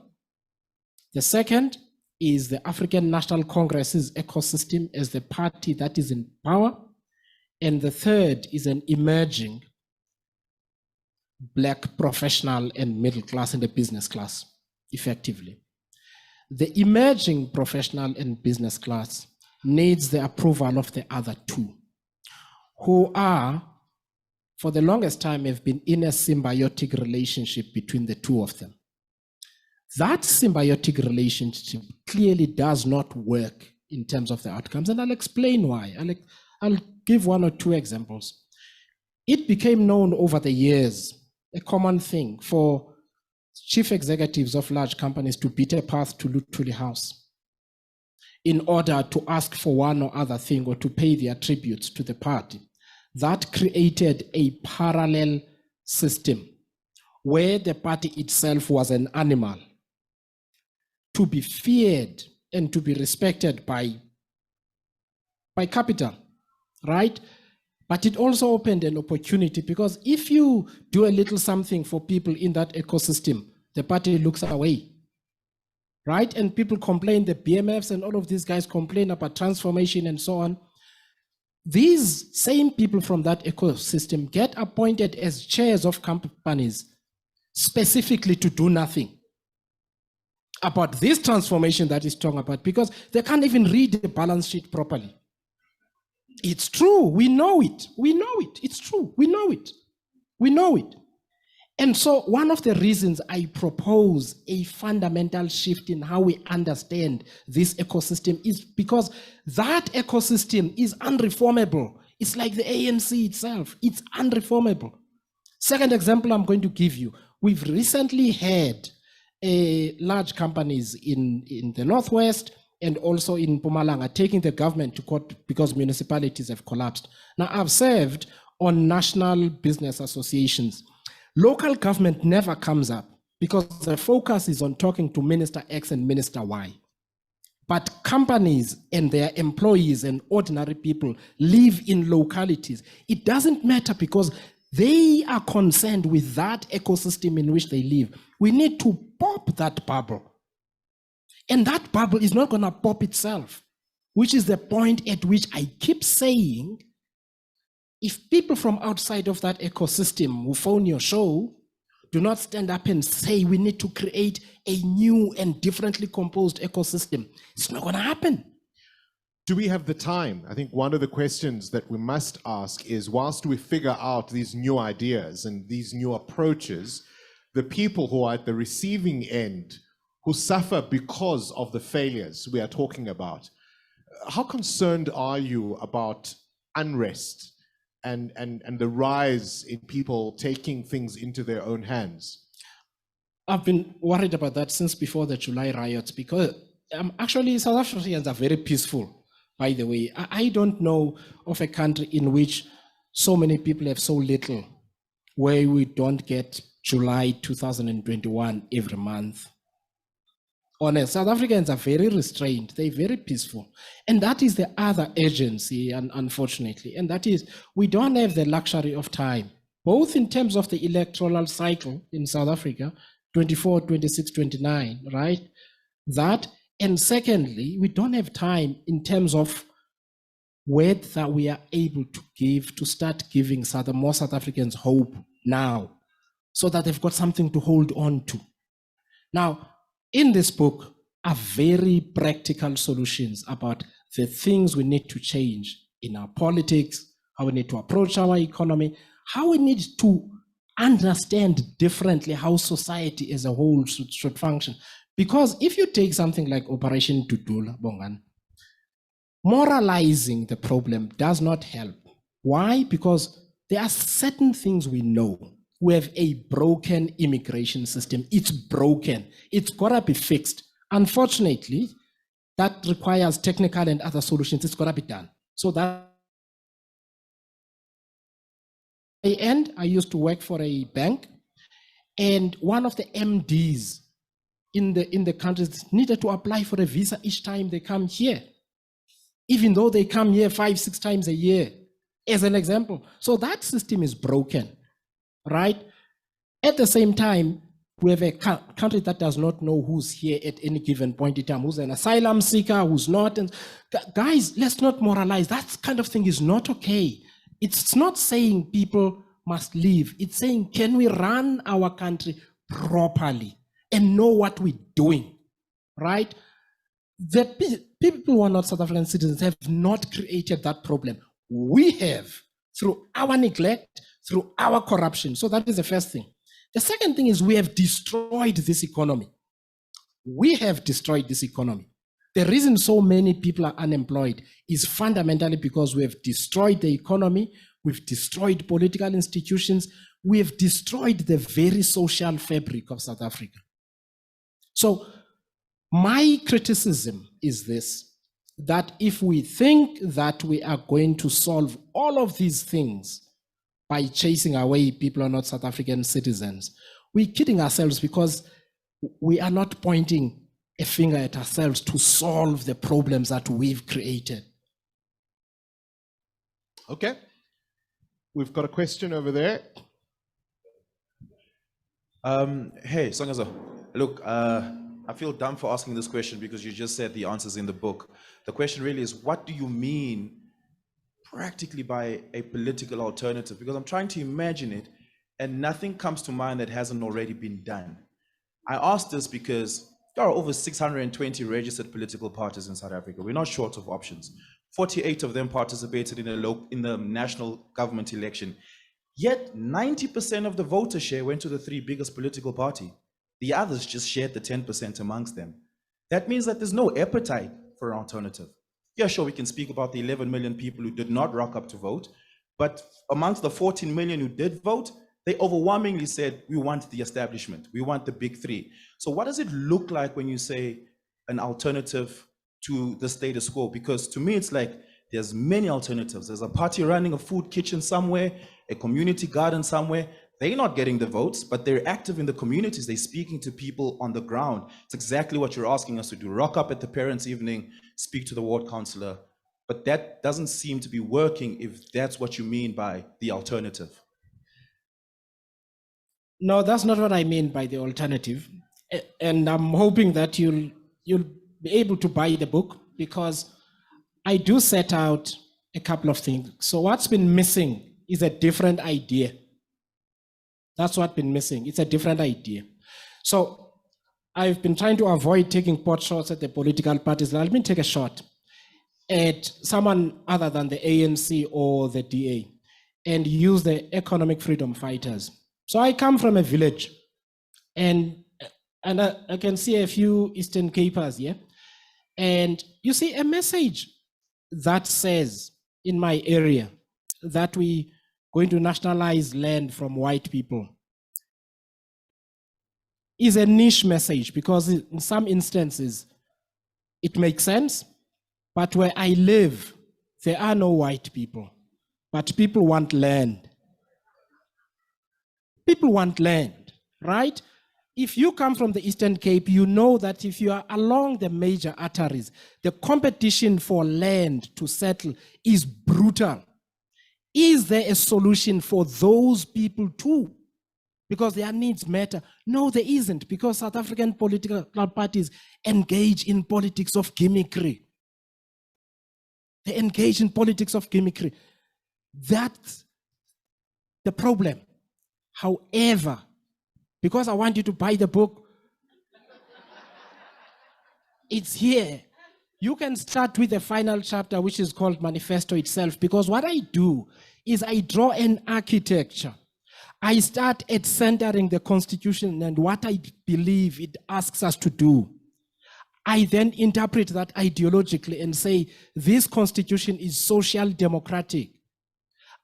The second is the African National Congress's ecosystem as the party that is in power. And the third is an emerging Black professional and middle class and the business class, effectively. The emerging professional and business class needs the approval of the other two, who are, for the longest time, have been in a symbiotic relationship between the two of them. That symbiotic relationship clearly does not work in terms of the outcomes, and I'll explain why. I'll give one or two examples. It became known over the years, a common thing for chief executives of large companies to beat a path to Luthuli House in order to ask for one or other thing or to pay their tributes to the party. That created a parallel system where the party itself was an animal to be feared and to be respected by capital, right? But it also opened an opportunity, because if you do a little something for people in that ecosystem, the party looks away, right? And people complain, the BMFs and all of these guys complain about transformation and so on. These same people from that ecosystem get appointed as chairs of companies specifically to do nothing about this transformation that is talking about, because they can't even read the balance sheet properly. It's true, we know it, it's true, we know it. And so one of the reasons I propose a fundamental shift in how we understand this ecosystem is because that ecosystem is unreformable. It's like the ANC itself, it's unreformable. Second example I'm going to give you, we've recently had large companies in the Northwest and also in Mpumalanga taking the government to court because municipalities have collapsed. Now, I've served on national business associations. Local government never comes up because the focus is on talking to Minister X and Minister Y. But companies and their employees and ordinary people live in localities. It doesn't matter because they are concerned with that ecosystem in which they live. We need to pop that bubble. And that bubble is not going to pop itself, which is the point at which I keep saying, if people from outside of that ecosystem who phone your show do not stand up and say we need to create a new and differently composed ecosystem, it's not going to happen. do we have the time? I think one of the questions that we must ask is, whilst we figure out these new ideas and these new approaches, the people who are at the receiving end, who suffer because of the failures we are talking about, how concerned are you about unrest and the rise in people taking things into their own hands? I've been worried about that since before the July riots, because actually South Africans are very peaceful, by the way. I don't know of a country in which so many people have so little, where we don't get July 2021 every month. Honest, South Africans are very restrained, they're very peaceful. And that is the other agency, unfortunately, and that is, we don't have the luxury of time, both in terms of the electoral cycle in South Africa, 24, 26, 29, right? That, and secondly, we don't have time in terms of whether we are able to start giving more South Africans hope now, so that they've got something to hold on to. Now, in this book are very practical solutions about the things we need to change in our politics, how we need to approach our economy, how we need to understand differently how society as a whole should function. Because if you take something like Operation Tutula, Bongani, moralizing the problem does not help. Why? Because there are certain things we know. We have a broken immigration system. It's broken. It's gotta be fixed. Unfortunately, that requires technical and other solutions. It's gotta be done. So that I used to work for a bank, and one of the MDs in the countries needed to apply for a visa each time they come here, even though they come here 5-6 times a year, as an example. So that system is broken, right? At the same time, we have a country that does not know who's here at any given point in time, who's an asylum seeker, who's not. And guys, let's not moralize. That kind of thing is not okay. It's not saying people must leave. It's saying, can we run our country properly and know what we're doing, right? The people who are not South African citizens have not created that problem. We have, through our neglect, through our corruption. So that is the first thing. The second thing is, we have destroyed this economy. We have destroyed this economy. The reason so many people are unemployed is fundamentally because we have destroyed the economy, we've destroyed political institutions, we have destroyed the very social fabric of South Africa. So my criticism is this, that if we think that we are going to solve all of these things by chasing away people who are not South African citizens, we're kidding ourselves, because we are not pointing a finger at ourselves to solve the problems that we've created. Okay. We've got a question over there. Hey, Songaza. Look, I feel dumb for asking this question because you just said the answers in the book. The question really is, what do you mean practically by a political alternative? Because I'm trying to imagine it and nothing comes to mind that hasn't already been done. I ask this because there are over 620 registered political parties in South Africa. We're not short of options. 48 of them participated in the national government election. Yet 90% of the voter share went to the 3 biggest political parties. The others just shared the 10% amongst them. That means that there's no appetite for an alternative. Yeah, sure, we can speak about the 11 million people who did not rock up to vote, but amongst the 14 million who did vote, they overwhelmingly said, we want the establishment, we want the big 3. So what does it look like when you say an alternative to the status quo? Because to me, it's like there's many alternatives. There's a party running a food kitchen somewhere, a community garden somewhere. They're not getting the votes, but they're active in the communities. They're speaking to people on the ground. It's exactly what you're asking us to do. Rock up at the parents' evening, speak to the ward councillor. But that doesn't seem to be working if that's what you mean by the alternative. No, that's not what I mean by the alternative. And I'm hoping that you'll be able to buy the book, because I do set out a couple of things. So what's been missing is a different idea. That's what's been missing. It's a different idea. So I've been trying to avoid taking pot shots at the political parties. Let me take a shot. at someone other than the ANC or the DA and use the economic freedom fighters. So I come from a village, and I can see a few Eastern Capers here. And you see a message that says in my area that we going to nationalize land from white people is a niche message, because in some instances it makes sense, but where I live, there are no white people, but people want land. People want land, right? If you come from the Eastern Cape, you know that if you are along the major arteries, the competition for land to settle is brutal. Is there a solution for those people too? Because their needs matter. No, there isn't, because South African political parties engage in politics of gimmickry. They engage in politics of gimmickry. That's the problem. However, because I want you to buy the book, it's here. You can start with the final chapter, which is called Manifesto itself, because what I do is I draw an architecture. I start at centering the Constitution and what I believe it asks us to do. I then interpret that ideologically and say, this Constitution is social democratic.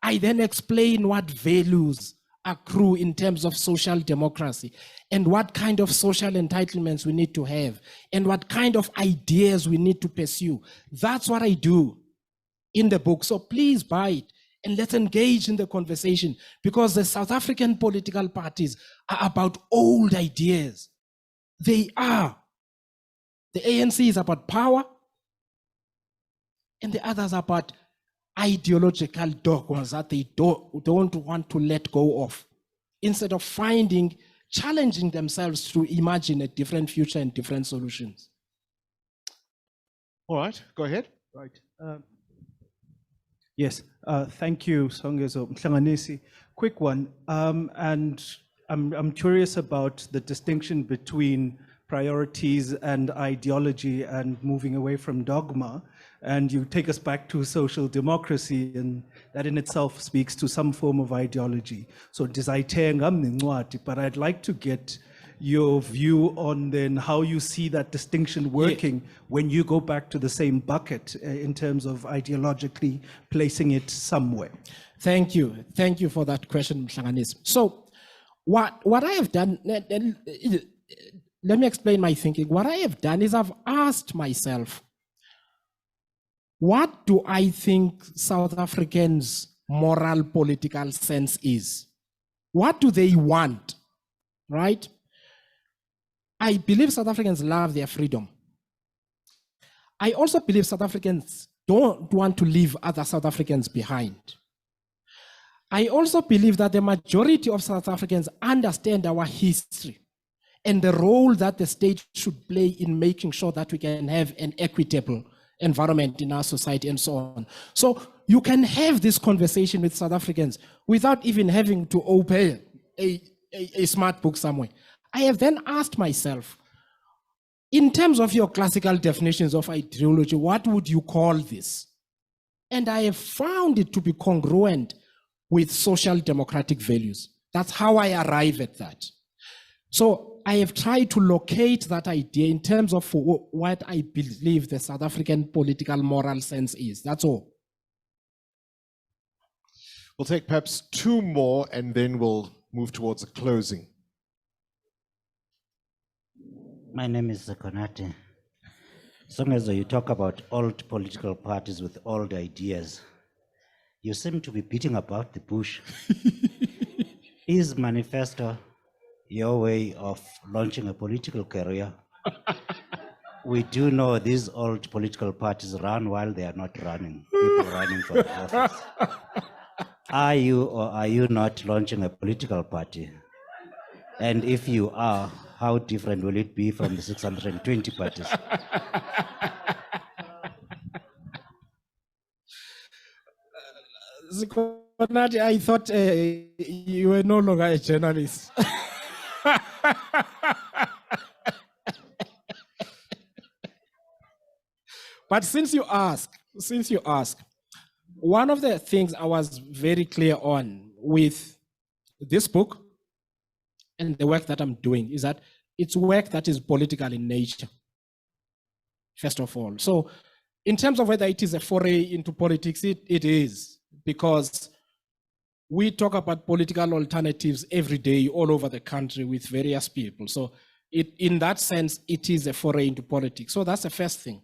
I then explain what values accrue in terms of social democracy and what kind of social entitlements we need to have and what kind of ideas we need to pursue. That's what I do in the book. So please buy it and let's engage in the conversation, because the South African political parties are about old ideas. They are. The ANC is about power, and the others are about ideological dogmas that they don't want to let go of, instead of challenging themselves to imagine a different future and different solutions. All right, go ahead. Right. Yes, thank you, Songezo Mhlanganisi. Quick one, and I'm curious about the distinction between priorities and ideology and moving away from dogma. And you take us back to social democracy, and that in itself speaks to some form of ideology. So but I'd like to get your view on then how you see that distinction working when you go back to the same bucket in terms of ideologically placing it somewhere. Thank you. Thank you for that question, Mhlanganisi. So what I have done, let me explain my thinking. What I have done is I've asked myself, what do I think South Africans' moral political sense is? What do they want, right? I believe South Africans love their freedom. I also believe South Africans don't want to leave other South Africans behind. I also believe that the majority of South Africans understand our history and the role that the state should play in making sure that we can have an equitable environment in our society and so on. So you can have this conversation with South Africans without even having to open a smart book somewhere. I have then asked myself, in terms of your classical definitions of ideology, what would you call this? And I have found it to be congruent with social democratic values. That's how I arrive at that. So I have tried to locate that idea in terms of what I believe the South African political moral sense is. That's all. We'll take perhaps two more and then we'll move towards a closing. My name is Zakonate. As long as you talk about old political parties with old ideas, you seem to be beating about the bush. Is Manifesto your way of launching a political career? We do know these old political parties run while they are not running, people running for the office. Are you or are you not launching a political party? And if you are, how different will it be from the 620 parties? Zikonati, I thought you were no longer a journalist. But since you ask, since you ask, one of the things I was very clear on with this book and the work that I'm doing is that it's work that is political in nature, first of all. So in terms of whether it is a foray into politics, it is, because we talk about political alternatives every day all over the country with various people. So in that sense, it is a foray into politics. So that's the first thing.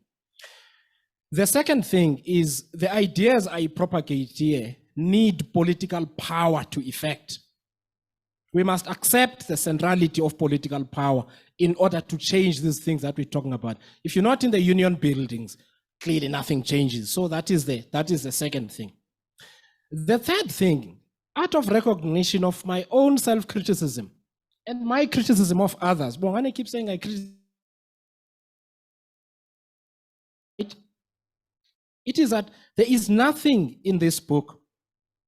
The second thing is the ideas I propagate here need political power to effect. We must accept the centrality of political power in order to change these things that we're talking about. If you're not in the union buildings, clearly nothing changes. So that is the second thing. The third thing, out of recognition of my own self-criticism and my criticism of others, Bongani keeps saying I criticize. It is that there is nothing in this book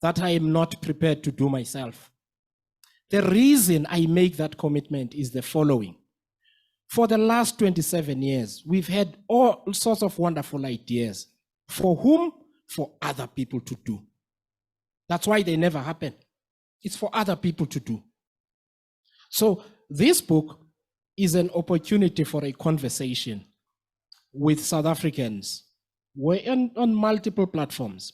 that I am not prepared to do myself. The reason I make that commitment is the following. For the last 27 years, we've had all sorts of wonderful ideas. For whom? For other people to do. That's why they never happen. It's for other people to do. So this book is an opportunity for a conversation with South Africans. We're on multiple platforms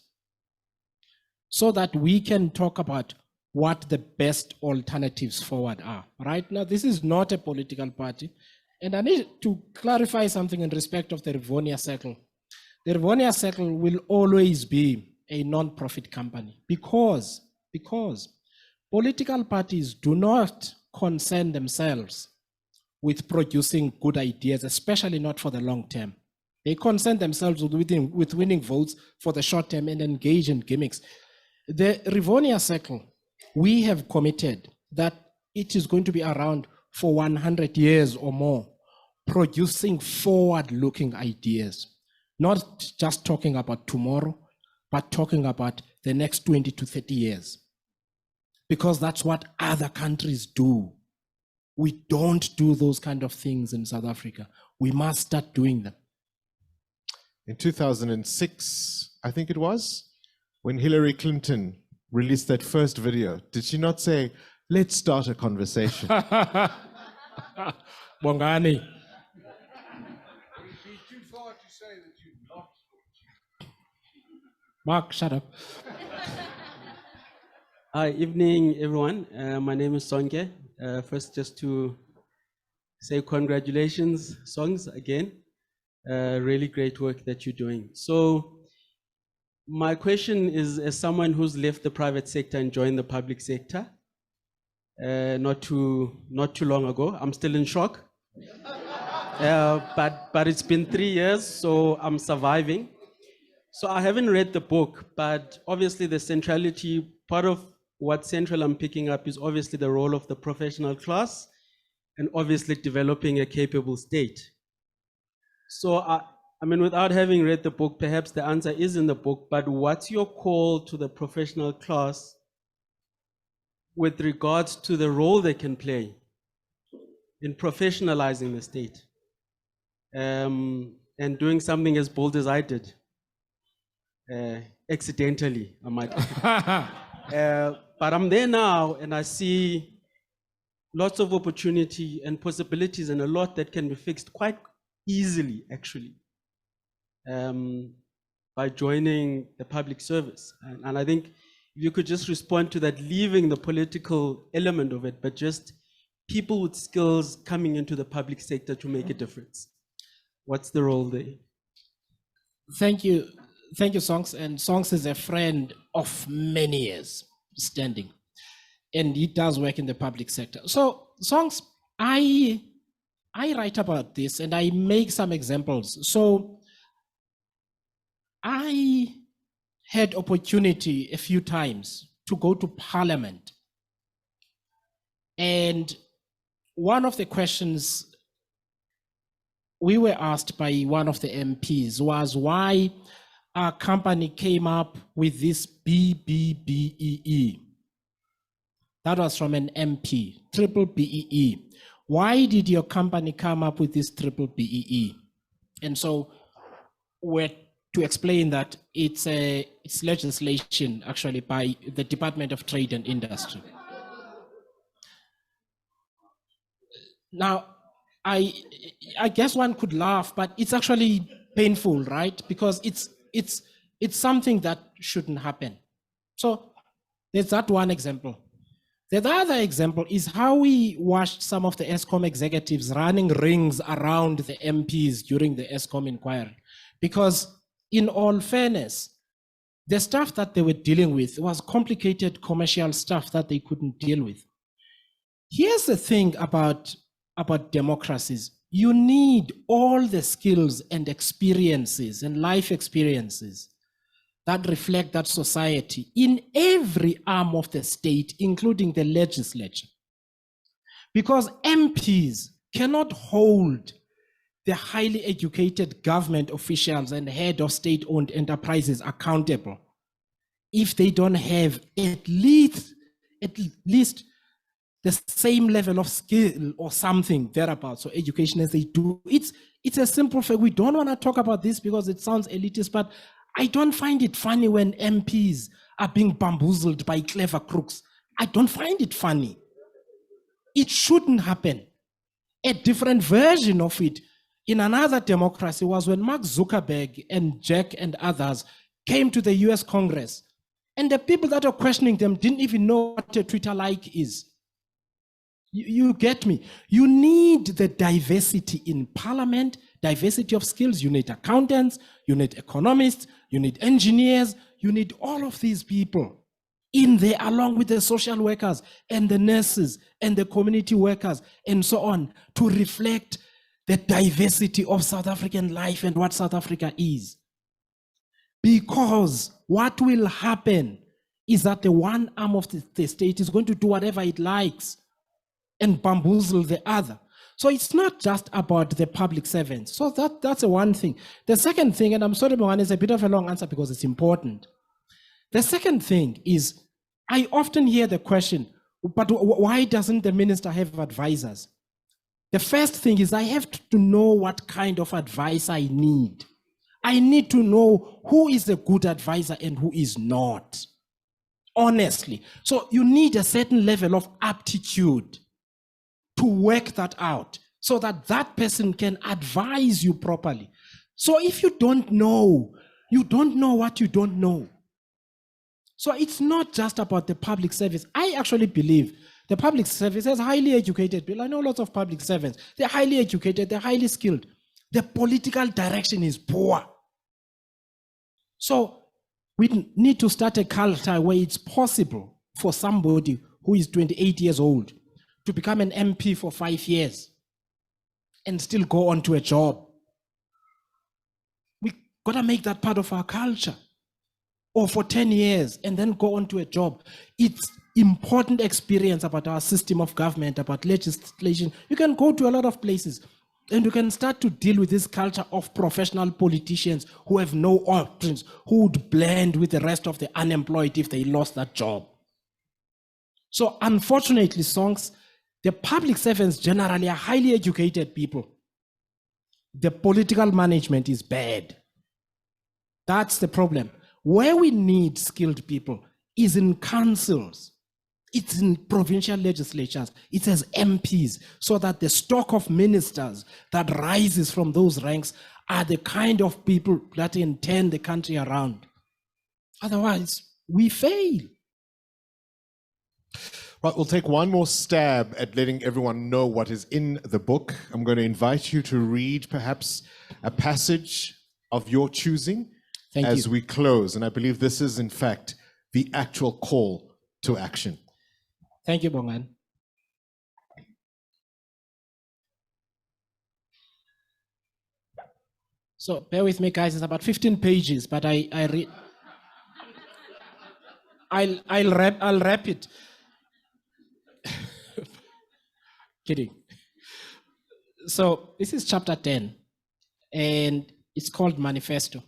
so that we can talk about what the best alternatives forward are. Right now, this is not a political party. And I need to clarify something in respect of the Rivonia Circle. The Rivonia Circle will always be a non-profit company because political parties do not concern themselves with producing good ideas, especially not for the long term. They concern themselves with winning votes for the short term and engage in gimmicks. The Rivonia Circle, we have committed that it is going to be around for 100 years or more, producing forward-looking ideas, not just talking about tomorrow, but talking about the next 20 to 30 years. Because that's what other countries do. We don't do those kind of things in South Africa. We must start doing them. In 2006, I think it was, when Hillary Clinton released that first video, did she not say, let's start a conversation? Bongani. Mark, shut up. Hi, evening, everyone. My name is Sonke. First, just to say congratulations, Songs, again. Really great work that you're doing. So my question is, as someone who's left the private sector and joined the public sector, not too long ago, I'm still in shock. But it's been 3 years, so I'm surviving. So I haven't read the book, but obviously the centrality, part of what central I'm picking up is obviously the role of the professional class and obviously developing a capable state. So I mean, without having read the book, perhaps the answer is in the book, but what's your call to the professional class with regards to the role they can play in professionalizing the state and doing something as bold as I did, accidentally, I might add. But I'm there now and I see lots of opportunity and possibilities and a lot that can be fixed quite easily, actually, by joining the public service. And I think if you could just respond to that, leaving the political element of it, but just people with skills coming into the public sector to make a difference. What's the role there? Thank you, Songs. And Songs is a friend of many years standing, and he does work in the public sector. So Songs, I write about this and I make some examples. So I had opportunity a few times to go to Parliament, and one of the questions we were asked by one of the MPs was why our company came up with this BBBEE. That was from an MP, triple BEE. Why did your company come up with this triple BEE? And so we're to explain that it's legislation actually by the Department of Trade and Industry. Now, I guess one could laugh, but it's actually painful, right? Because it's something that shouldn't happen. So there's that one example. The other example is how we watched some of the ESCOM executives running rings around the MPs during the ESCOM inquiry. Because in all fairness, the stuff that they were dealing with was complicated commercial stuff that they couldn't deal with. Here's the thing about democracies. You need all the skills and experiences and life experiences that reflect that society in every arm of the state, including the legislature. Because MPs cannot hold the highly educated government officials and head of state-owned enterprises accountable if they don't have at least the same level of skill or something thereabouts, or education as they do. It's a simple fact. We don't want to talk about this because it sounds elitist, but I don't find it funny when MPs are being bamboozled by clever crooks. I don't find it funny. It shouldn't happen. A different version of it in another democracy was when Mark Zuckerberg and Jack and others came to the US Congress, and the people that are questioning them didn't even know what a Twitter like is. You get me? You need the diversity in parliament, diversity of skills. You need accountants, you need economists, you need engineers, you need all of these people in there, along with the social workers and the nurses and the community workers and so on, to reflect the diversity of South African life and what South Africa is. Because what will happen is that the one arm of the state is going to do whatever it likes and bamboozle the other. So it's not just about the public servants. So that's the one thing. The second thing, and I'm sorry, Bongani, it's a bit of a long answer because it's important. The second thing is, I often hear the question, but why doesn't the minister have advisors? The first thing is I have to know what kind of advice I need. I need to know who is a good advisor and who is not, honestly. So you need a certain level of aptitude to work that out so that that person can advise you properly. So if you don't know what you don't know. So it's not just about the public service. I actually believe the public service has highly educated people. I know lots of public servants. They're highly educated, they're highly skilled. The political direction is poor. So we need to start a culture where it's possible for somebody who is 28 years old to become an MP for 5 years and still go on to a job. We gotta make that part of our culture. Or for 10 years and then go on to a job. It's important experience about our system of government, about legislation. You can go to a lot of places and you can start to deal with this culture of professional politicians who have no options, who would blend with the rest of the unemployed if they lost that job. So unfortunately, Songs, the public servants generally are highly educated people. The political management is bad. That's the problem. Where we need skilled people is in councils, it's in provincial legislatures, it's as MPs, so that the stock of ministers that rises from those ranks are the kind of people that can turn the country around. Otherwise, we fail. Right, we'll take one more stab at letting everyone know what is in the book. I'm going to invite you to read perhaps a passage of your choosing as we close. And I believe this is, in fact, the actual call to action. Thank you, Bongan. So bear with me, guys. It's about 15 pages, but I'll wrap it. Kidding. So this is chapter 10, and it's called Manifesto.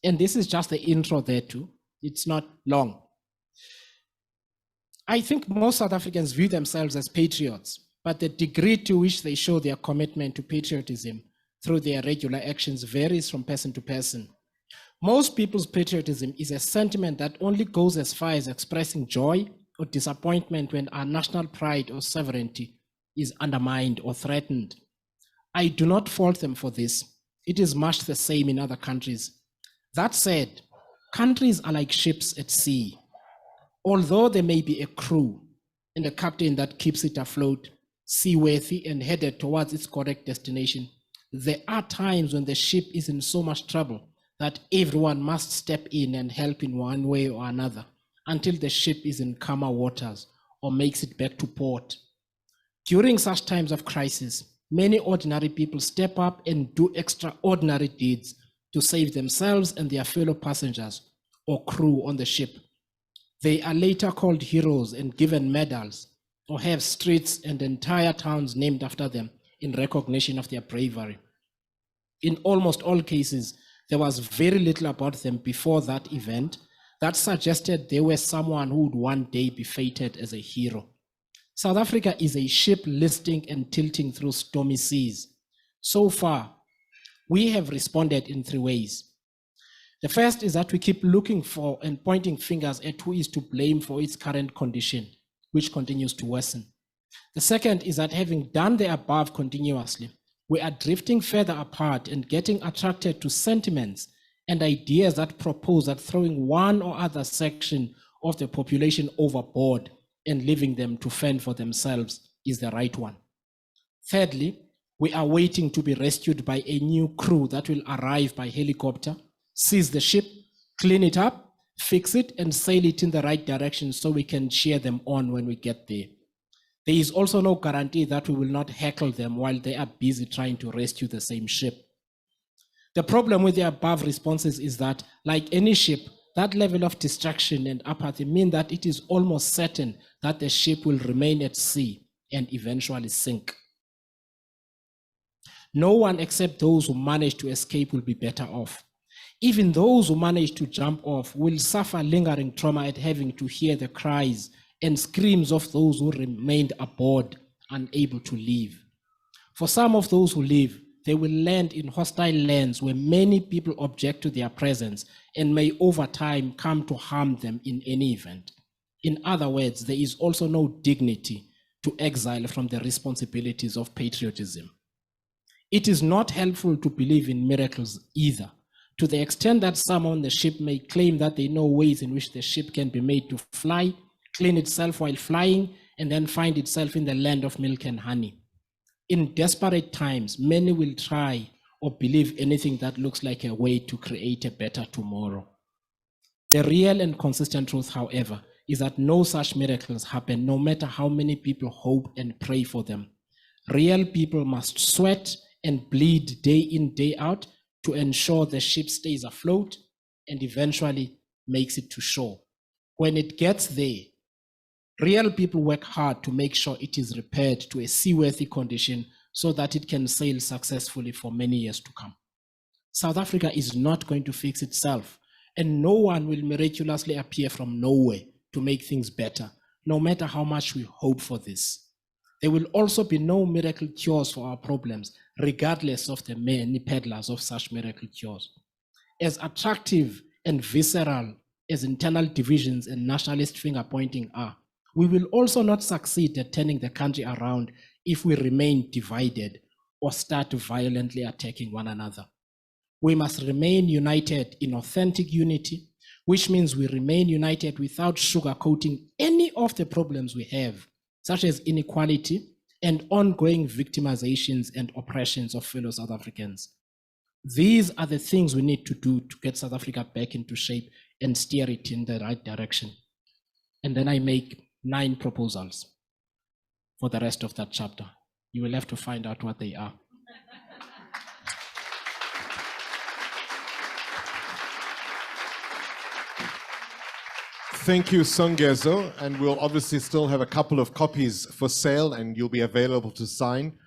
And this is just the intro there too. It's not long. I think most South Africans view themselves as patriots, but the degree to which they show their commitment to patriotism through their regular actions varies from person to person Most people's patriotism is a sentiment that only goes as far as expressing joy or disappointment when our national pride or sovereignty is undermined or threatened. I do not fault them for this. It is much the same in other countries. That said, countries are like ships at sea. Although there may be a crew and a captain that keeps it afloat, seaworthy and headed towards its correct destination, there are times when the ship is in so much trouble that everyone must step in and help in one way or another until the ship is in calmer waters or makes it back to port. During such times of crisis, many ordinary people step up and do extraordinary deeds to save themselves and their fellow passengers or crew on the ship. They are later called heroes and given medals or have streets and entire towns named after them in recognition of their bravery. In almost all cases, there was very little about them before that event that suggested they were someone who would one day be fated as a hero. South Africa is a ship listing and tilting through stormy seas. So far, we have responded in 3 ways. The first is that we keep looking for and pointing fingers at who is to blame for its current condition, which continues to worsen. The second is that having done the above continuously, we are drifting further apart and getting attracted to sentiments and ideas that propose that throwing one or other section of the population overboard and leaving them to fend for themselves is the right one. Thirdly, we are waiting to be rescued by a new crew that will arrive by helicopter, seize the ship, clean it up, fix it, and sail it in the right direction so we can cheer them on when we get there. There is also no guarantee that we will not heckle them while they are busy trying to rescue the same ship. The problem with the above responses is that, like any ship, that level of distraction and apathy mean that it is almost certain that the ship will remain at sea and eventually sink. No one except those who manage to escape will be better off. Even those who manage to jump off will suffer lingering trauma at having to hear the cries and screams of those who remained aboard, unable to leave. For some of those who leave, they will land in hostile lands where many people object to their presence and may over time come to harm them in any event. In other words, there is also no dignity to exile from the responsibilities of patriotism. It is not helpful to believe in miracles either, to the extent that some on the ship may claim that they know ways in which the ship can be made to fly, clean itself while flying, and then find itself in the land of milk and honey. In desperate times, many will try or believe anything that looks like a way to create a better tomorrow. The real and consistent truth, however, is that no such miracles happen, no matter how many people hope and pray for them. Real people must sweat and bleed day in, day out to ensure the ship stays afloat and eventually makes it to shore. When it gets there, real people work hard to make sure it is repaired to a seaworthy condition so that it can sail successfully for many years to come. South Africa is not going to fix itself, and no one will miraculously appear from nowhere to make things better, no matter how much we hope for this. There will also be no miracle cures for our problems, regardless of the many peddlers of such miracle cures. As attractive and visceral as internal divisions and nationalist finger-pointing are, we will also not succeed at turning the country around if we remain divided or start violently attacking one another. We must remain united in authentic unity, which means we remain united without sugarcoating any of the problems we have, such as inequality and ongoing victimizations and oppressions of fellow South Africans. These are the things we need to do to get South Africa back into shape and steer it in the right direction. And then I make 9 proposals for the rest of that chapter. You will have to find out what they are. Thank you, Songezo, and we'll obviously still have a couple of copies for sale and you'll be available to sign.